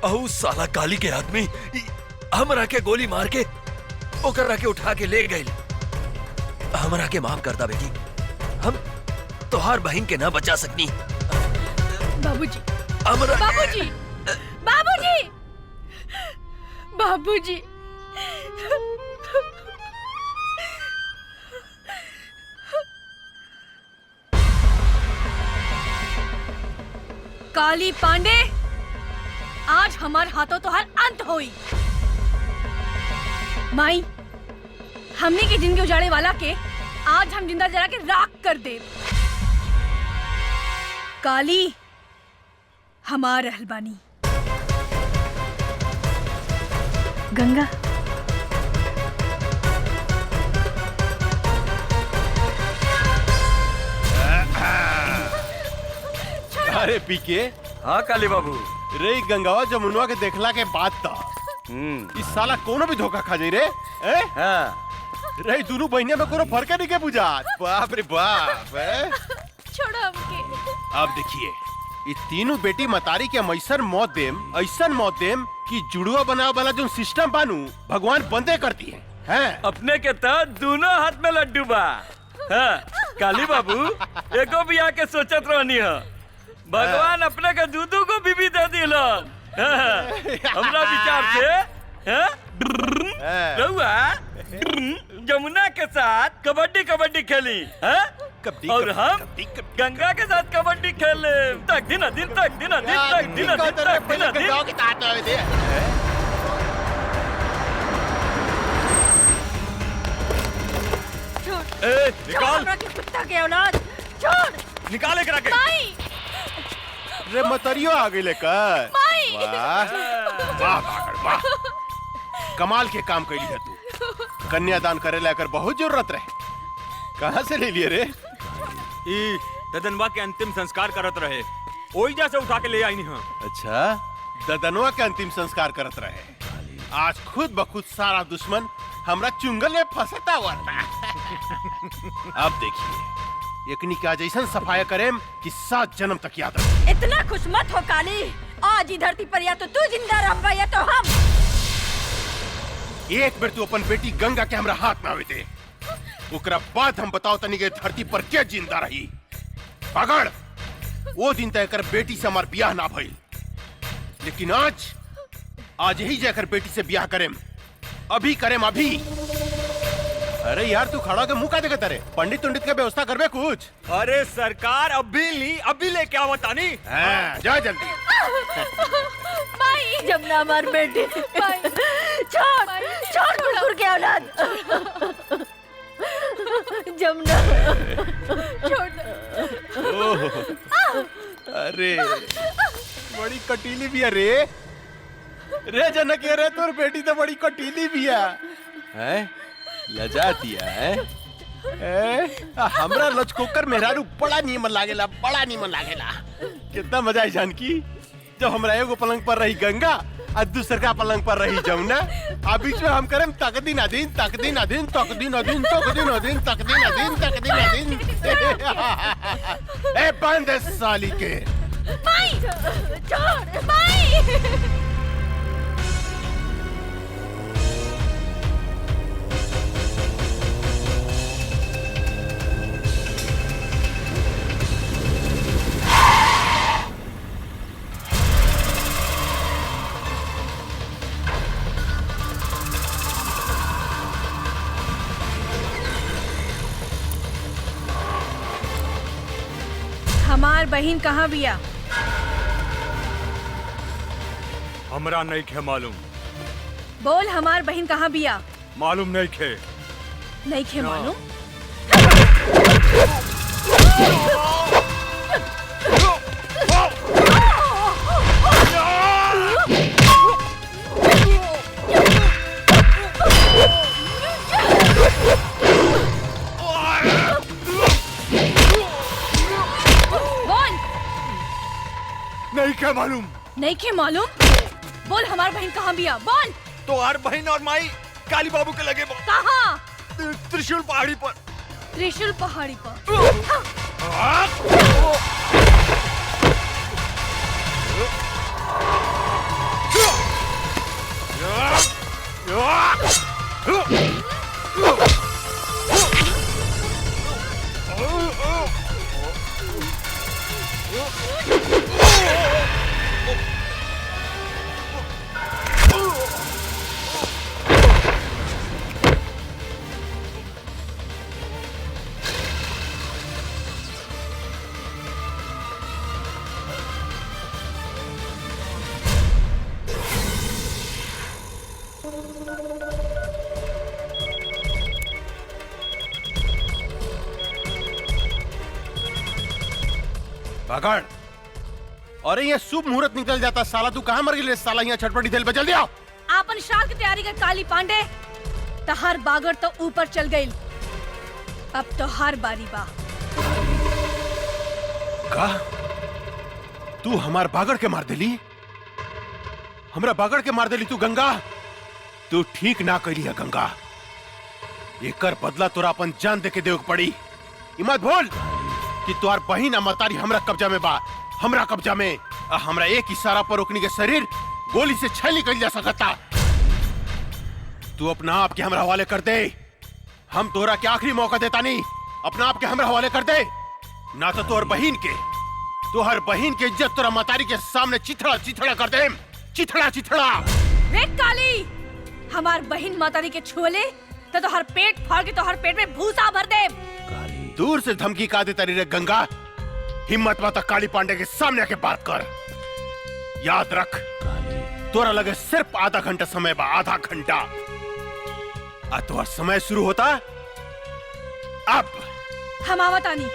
और साला काली के आदमी हमरा के गोली मार के ओकरा के उठा के ले गए। हमरा के माफ करता बेटी, हम तोहार बहन के ना बचा सकनी। बाबूजी! हमरा बाबूजी! बाबूजी! बाबूजी! काली पांडे, आज हमार हाथों तो हर अंत होई। माई, हमने की जिंदगी उजाड़े वाला के आज हम जिंदा जला के राख कर दे। काली हमार रहलबानी। गंगा, अरे पीके। हाँ काली बाबू। रे गंगावा जमुनवा के देखला के बाद था इस साला कोनो भी धोखा खा जाई रे। हाँ। रे दोनों बहनिया में कोनो फर्क नहीं के बुझात। बाप रे बाप। छोड़ो हमके। अब देखिए, ये तीनों बेटी मतारी के हम ऐसन मौत देम कि जुड़वा बनावे वाला जो सिस्टम बानू भगवान बंदे करती है। अपने के तो दोनों हाथ में लड्डू बा। हाँ, काली बाबू एको भी आके सोचत रहनी है, भगवान अपने के दूधू को बीबी दे दिलो। हमरा विचार से रहुआ जमुना के साथ कबड्डी खेली और हम गंगा के साथ कबड्डी खेले तक दिन निकाल कुत्ता के औलाद, छोड़। निकाले करा के। माई! रे मतरियो आ गई लेकर। माई! वाह वाह वाह, कमाल के काम कैली है तू। कन्यादान करे लेकर बहुत जरूरत रहे, कहाँ से ले लिए रे? ई ददनवा के अंतिम संस्कार करत रहे, ओइजा से उठा के ले आई नहीं। अच्छा, ददनवा के अंतिम संस्कार करत रहे। आज खुद बखुद सारा दुश्मन हमरा चुंगल में फंसता हुआ था। अब देखिए, एकनी का जैसन सफाया करेम कि 7 जन्म तक याद रहे। इतना खुश मत हो काली, आज ही धरती पर या तो तू जिंदा रहबा या तो हम। एक बार तू अपन बेटी गंगा के हमरा हाथ में आवे दे, ओकरा बाद हम बताओ तनी के धरती पर क्या जिंदा रही। पकड़, वो दिन तय कर बेटी से हमार ब्याह ना भइल, लेकिन आज यही जाकर बेटी से ब्याह करेम, अभी करेम अभी। अरे यार तू खड़ा के मुंह का देखत रे, पंडित उंडित का व्यवस्था करबे कुछ। अरे सरकार अभी ले क्या बतानी। हाँ, जा जल्दी। माई जमुना हमार बेटी, छोड़ कुकुर के औलाद। जमुना छोड़। अरे बड़ी कटीली भी है रे जनक, रे तोर बेटी तो बड़ी कटीली भी है। लजाती है। हमरा लचकोकर मेहरारू बड़ा नीमन लागेला, बड़ा नीमन लागेला। कितना मजा आई जानकी, जब हमरा एगो पलंग पर रही गंगा और दूसर का पलंग पर रही जमुना, आ बीच में हम करें तकदीन अदीन तकदीन अदीन तकदीन अदीन तकदीन अदीन तकदीन अदीन तकदीन अदीन। ए बंद साली के। माई छोड़ माई। हमार बहन कहाँ बिया? हमरा नहीं खे मालूम। बोल हमार बहन कहाँ बिया? मालूम नहीं खे। नहीं खे मालूम? नहीं खे मालूम। नहीं खे मालूम? बोल हमार बहन कहाँ बिया? बोल। तो हर बहन और माई काली बाबू के लगे कहाँ? त्रिशूल पहाड़ी पर। त्रिशूल पहाड़ी पर। पकड़। अरे ये शुभ मुहूर्त निकल जाता, साला तू कहाँ मर गई साला, यहाँ छटपटी दिल बचल दिया। आपन श्राद्ध की तैयारी कर काली पांडे। तहार बागर तो ऊपर चल गई, अब तो हर बारी बा। का तू हमार बागड़ के मार देली? हमरा बागड़ के मार देली तू गंगा? तू ठीक ना कैली है गंगा, एकर बदला तोरा अपन जान दे के देव पड़ी। मत भूल कि तोहार बहिन अमतारी हमरा कब्जा में बा, हमरा कब्जा में। हमरा एक इशारा पर ओकनी के शरीर गोली से छल निकल जा सकता। तू अपना आप के हमरा हवाले कर दे, हम तोरा के आखिरी मौका देता नहीं। अपना आप के हमरा हवाले कर दे, ना तो तोहर बहिन के इज्जत तोरा मतारी के सामने चिथड़ा चिथड़ा कर दे, चिथड़ा चिथड़ा। रे काली, हमार बहिन मातारी के छुले तो हर पेट फाड़ के तो हर पेट में भूसा भर दे। दूर से धमकी का देता रे गंगा, हिम्मत माता काली पांडे के सामने आके बात कर। याद रख, तोरा लगे सिर्फ आधा घंटा समय बा, आधा घंटा। तोहर समय शुरू होता अब। हम आवतानी।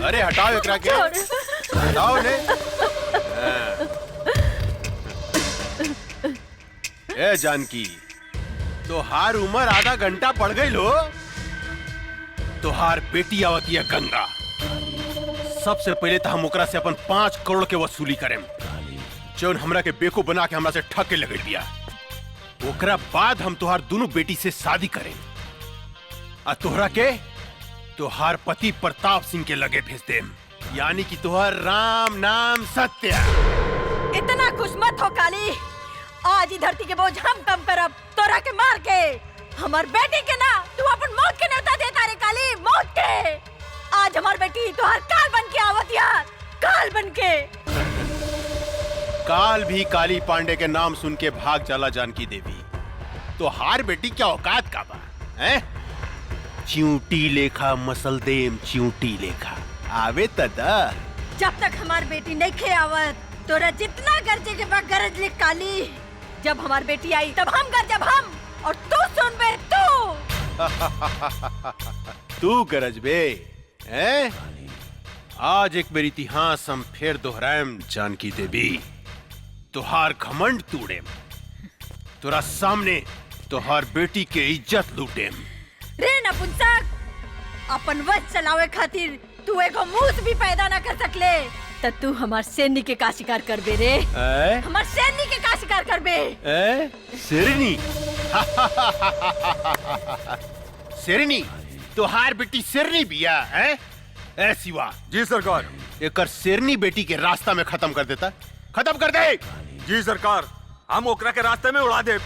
अरे हटाओ एकरा के, हटाओ ने। ए जानकी, तोहार उम्र आधा घंटा बढ़ गई लो। तोहार बेटी आवती है गंगा। सबसे पहले तो हम ओकरा से अपन 5 करोड़ के वसूली करें, जौन हमरा के बेवकूफ बना के हमरा से ठग के लगे दिया। ओकरा बाद हम तोहार दोनों बेटी से शादी करें। आ तोहरा के तुहार पति प्रताप सिंह के लगे भेज देम, यानी कि तुहार राम नाम सत्य। इतना खुश मत हो काली, आज ही धरती के बोझ हम कम करब तोरा के मार के। हमार बेटी के ना तू अपन मौत के न्योता देता रे काली, मौत के। आज हमार बेटी तुहार काल बन के आवत यार, काल बन के। काल भी काली पांडे के नाम सुन के भाग चला जानकी देवी। तो हार बेटी क्या औकात का बा हैं? च्यूटी लेखा मसल देम, च्यूटी लेखा आवे तदा। जब तक हमार बेटी नहीं खे आवत तोरा जितना गरजे के बाद गरज ले काली। जब हमार बेटी आई तब हम गरजब हम, और तू सुन बे तू। तू गरज बे हैं? आज एक बेर इतिहास हम फिर दोहराएम जानकी देवी। तुहार घमंड तोड़ेम, तोरा सामने तुहार बेटी के इज्जत लूटेम। रे नपुंसक, अपन वश चलावे खातिर तू एगो मूस भी पैदा ना कर सकले, त तू हमार सैन्य के का शिकार करबे रे? हमार सैन्य के का शिकार करबे? शेरनी। शेरनी, तुहार बेटी शेरनी बिया है? ए शिवा। जी सरकार। एकर शेरनी बेटी के रास्ता में खत्म कर देता, खत्म कर दे। जी सरकार, हम ओकरा के रास्ते में उड़ा दे।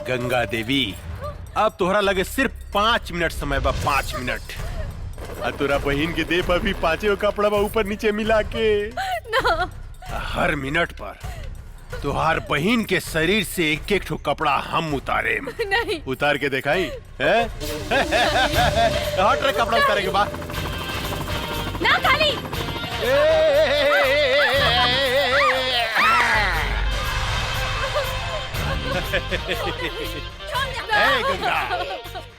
गंगा देवी, अब तोहरा लगे सिर्फ 5 मिनट समय बा, 5 मिनट। तोरा बहन के देह पर भी 5 कपड़ा बा ऊपर नीचे मिला के ना। हर मिनट पर तुहार बहन के शरीर से एक एक ठो कपड़ा हम उतारे। नहीं। उतार के दिखाई है? हट रे, कपड़ा उतारे के बाद ना खाली। गंगा,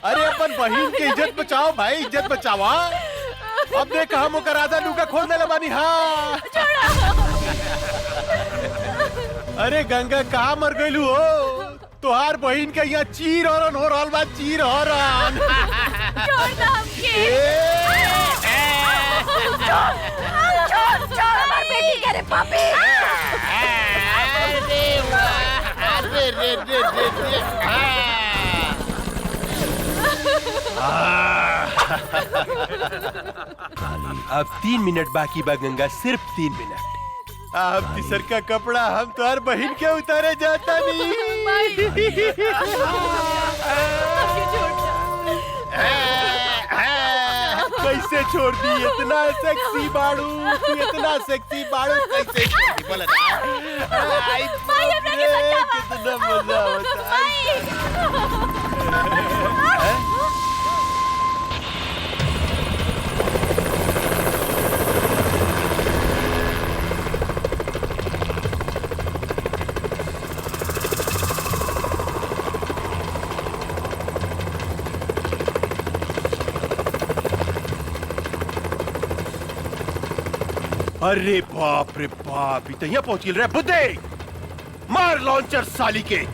अरे अपन बहन की इज्जत बचाओ भाई, इज्जत बचावा। अब देख हम ओकर आधा लुका खोल देले बानी। हाँ अरे गंगा कहाँ मर गइलू हो? तुहार बहन के यहाँ चीर हरण हो रहल बा, चीर हरण। छोड़ हमार बेटी के रे पापी। अब 3 मिनट बाकी बा गंगा, सिर्फ 3 मिनट। अब तीसर का कपड़ा हम तुहार बहन के उतारे जाता नहीं। कैसे छोड़ दी? इतना सेक्सी बाड़ू, तू इतना सेक्सी बाड़ू, कैसे छोड़ दी? बोला ना। कितना मजा होता है। अरे बाप रे बाप, इतना पहुंच गिल रहा है। बुद्धे मार लॉन्चर साली के।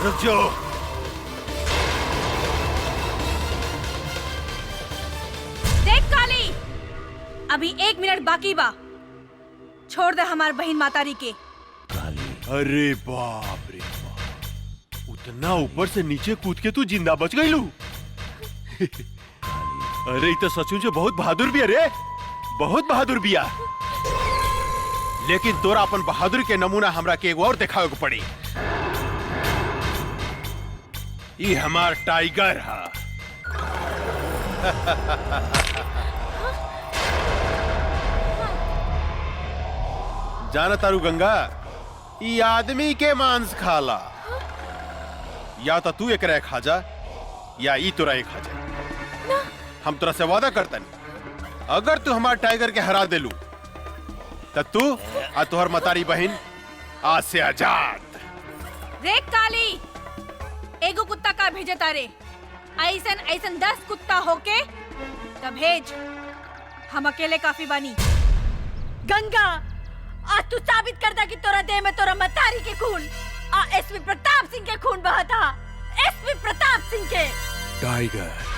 रुक जाओ। देख काली, अभी 1 मिनट बाकी बा। छोड़ दे हमार बहन मातारी के। अरे बाप रे बाप, उतना ऊपर से नीचे कूद के तू जिंदा बच गई लू। अरे तो सचमुच बहुत बहादुर भी, अरे बहुत बहादुर बिया। लेकिन तोरा अपन बहादुर के नमूना हमरा के एगो और दिखावे को पड़ी। ये हमार टाइगर है। जाना तारू गंगा, ये आदमी के मांस खाला। या तो तू एक खा जा या ई तोरा एक खा जा। हम तोरा से वादा करतन, अगर तू हमार टाइगर के हरा देलू तो तू और तोहर मतारी बहन आज से आजाद। देख काली, एगो कुत्ता का भेजे तारे, ऐसन ऐसन 10 कुत्ता होके तब भेज। हम अकेले काफी बानी। गंगा, आज तू साबित कर दा कि तोरा देह में तोरा मतारी के खून एसपी प्रताप सिंह के खून बहा था। एसपी प्रताप सिंह के। टाइगर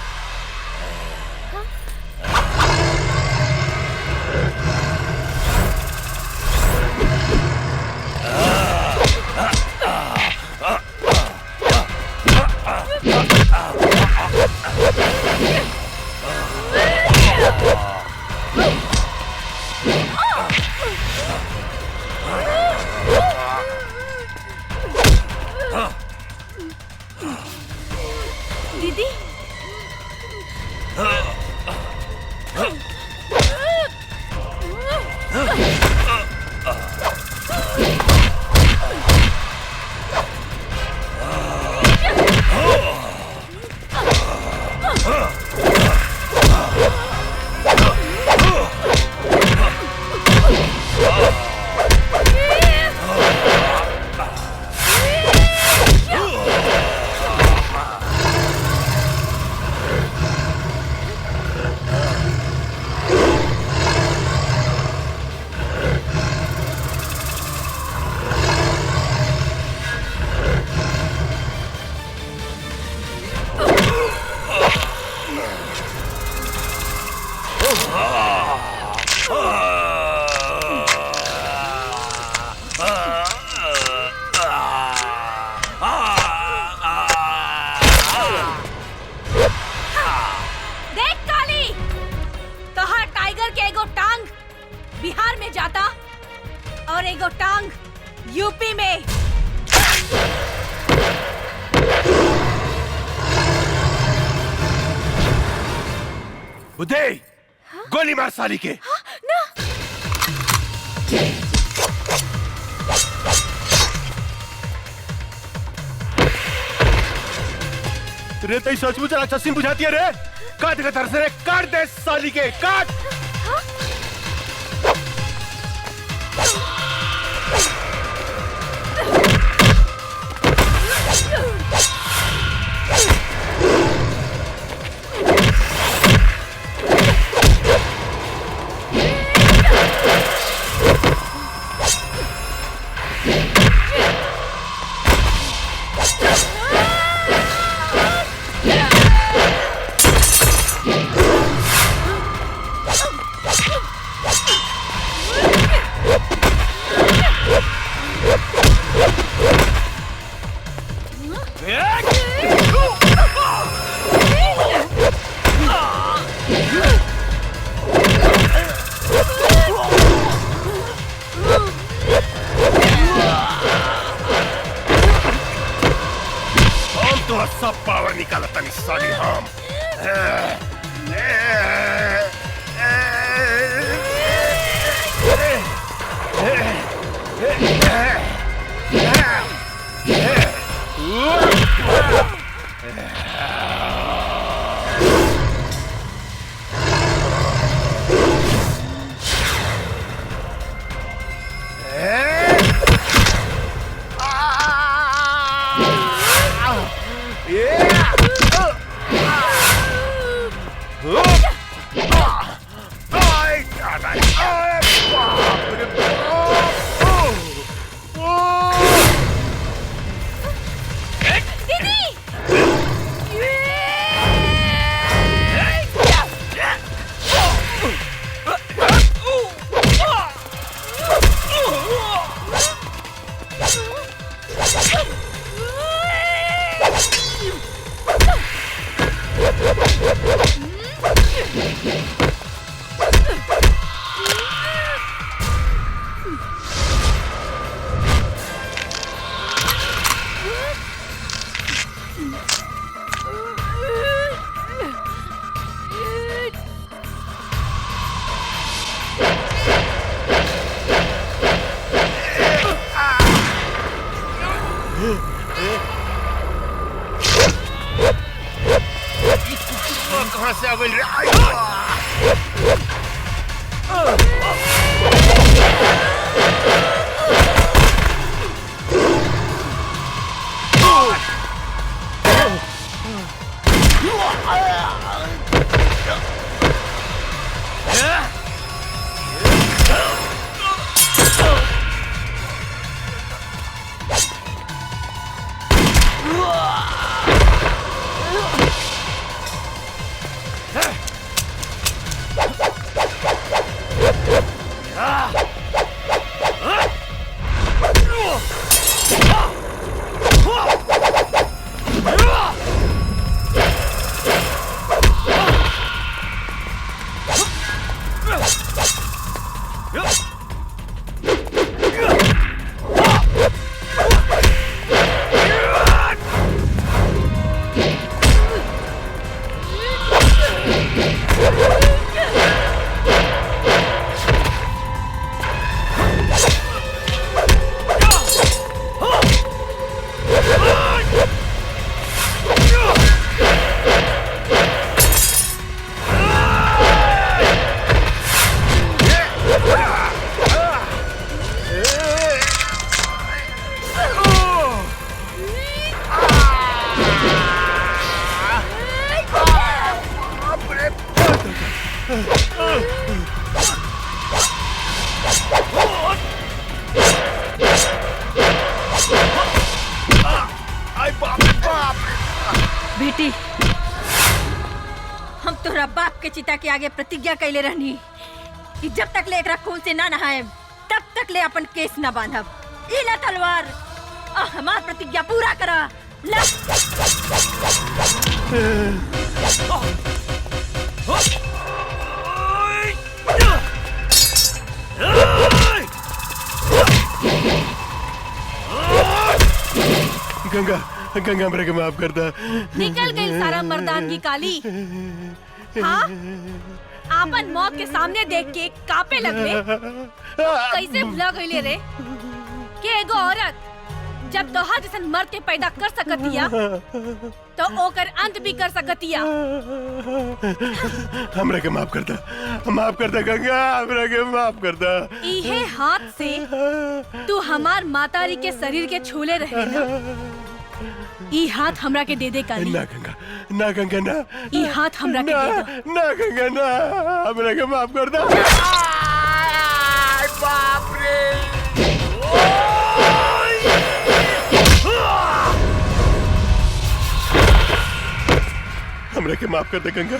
दीदी, देख काली, तोहार टाइगर के एगो टांग बिहार में जाता और एगो टांग यूपी में। बुद्धे, गोली मार साली के। रे तई सचमुच राक्षसी बुझाती है रे। काट के तरस रे, काट दे साली के, काट। सब पावर निकाला तनी साली हम। कहाँ से आ गई रे? बेटी, हम तोरा बाप के चिता के आगे प्रतिज्ञा कैले रहनी कि जब तक ले एकरा खून से ना नहाए तब तक ले अपन केस ना बांधब। ई ला तलवार, हमार प्रतिज्ञा पूरा करा। ला। गंगा गंगा मेरे को माफ कर दा। निकल गई सारा मर्दानगी काली। हाँ, आपन मौत के सामने देख के कापे लगले। कैसे भुला गईले रे कि एगो औरत जब तोहार जैसन मर्द के पैदा कर सकतिया तो ओकर अंत भी कर सकतिया। हमरा के माफ कर दा गंगा, हमरा के माफ कर दा। इहे हाथ से तू हमार मातारी के शरीर के छूले रहे ना, ई हाथ हमरा के दे दे काली। ना गंगा, ना गंगा ना। ई हाथ हमरा के दे दो। ना गंगा ना, हमरा के माफ कर दा। बाप रे। हमरा के माफ कर दे गंगा,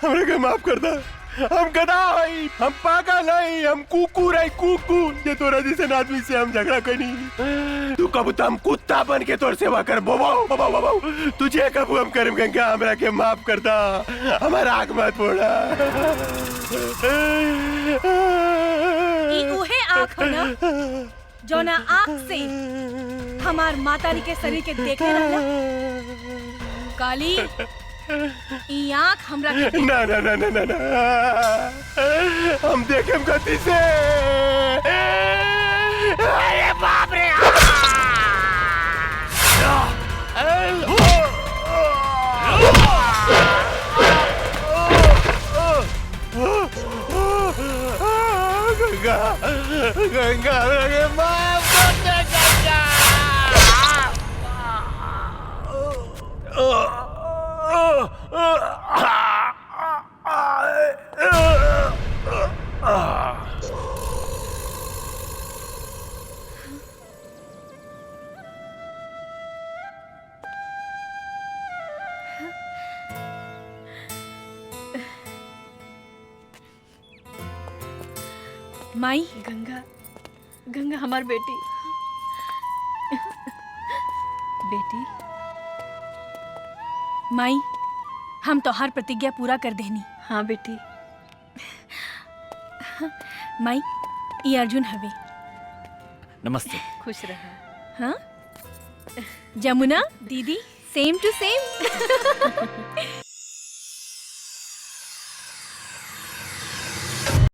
हमरा के माफ कर दा। हम गधा हई, हम पागल हई, हम कुकुर हई, कुकुर। ये तोरा जैसे आदमी से हम झगड़ा करी। तू कब तो हम कुत्ता बन के तोर सेवा कर बोबो। तुझे कब हम करम गंगा, हमरा के माफ कर दा। हमारा आग मत फोड़ा। ई उहे आँख हो ना जो ना आँख से हमार मातारी के शरीर के देखे रहला। काली, ई आँख हमरा के ना ना ना ना ना, ना। हम देखेम गति से। अरे बाप रे। गंगा गंगा मेरे माफ कर दे गंगा। माई, गंगा, गंगा हमार बेटी। बेटी। माई, हम तोहार प्रतिज्ञा पूरा कर देनी। हाँ बेटी। माई, ये अर्जुन हवे। नमस्ते। खुश रहा। हाँ, जमुना दीदी, सेम टू सेम।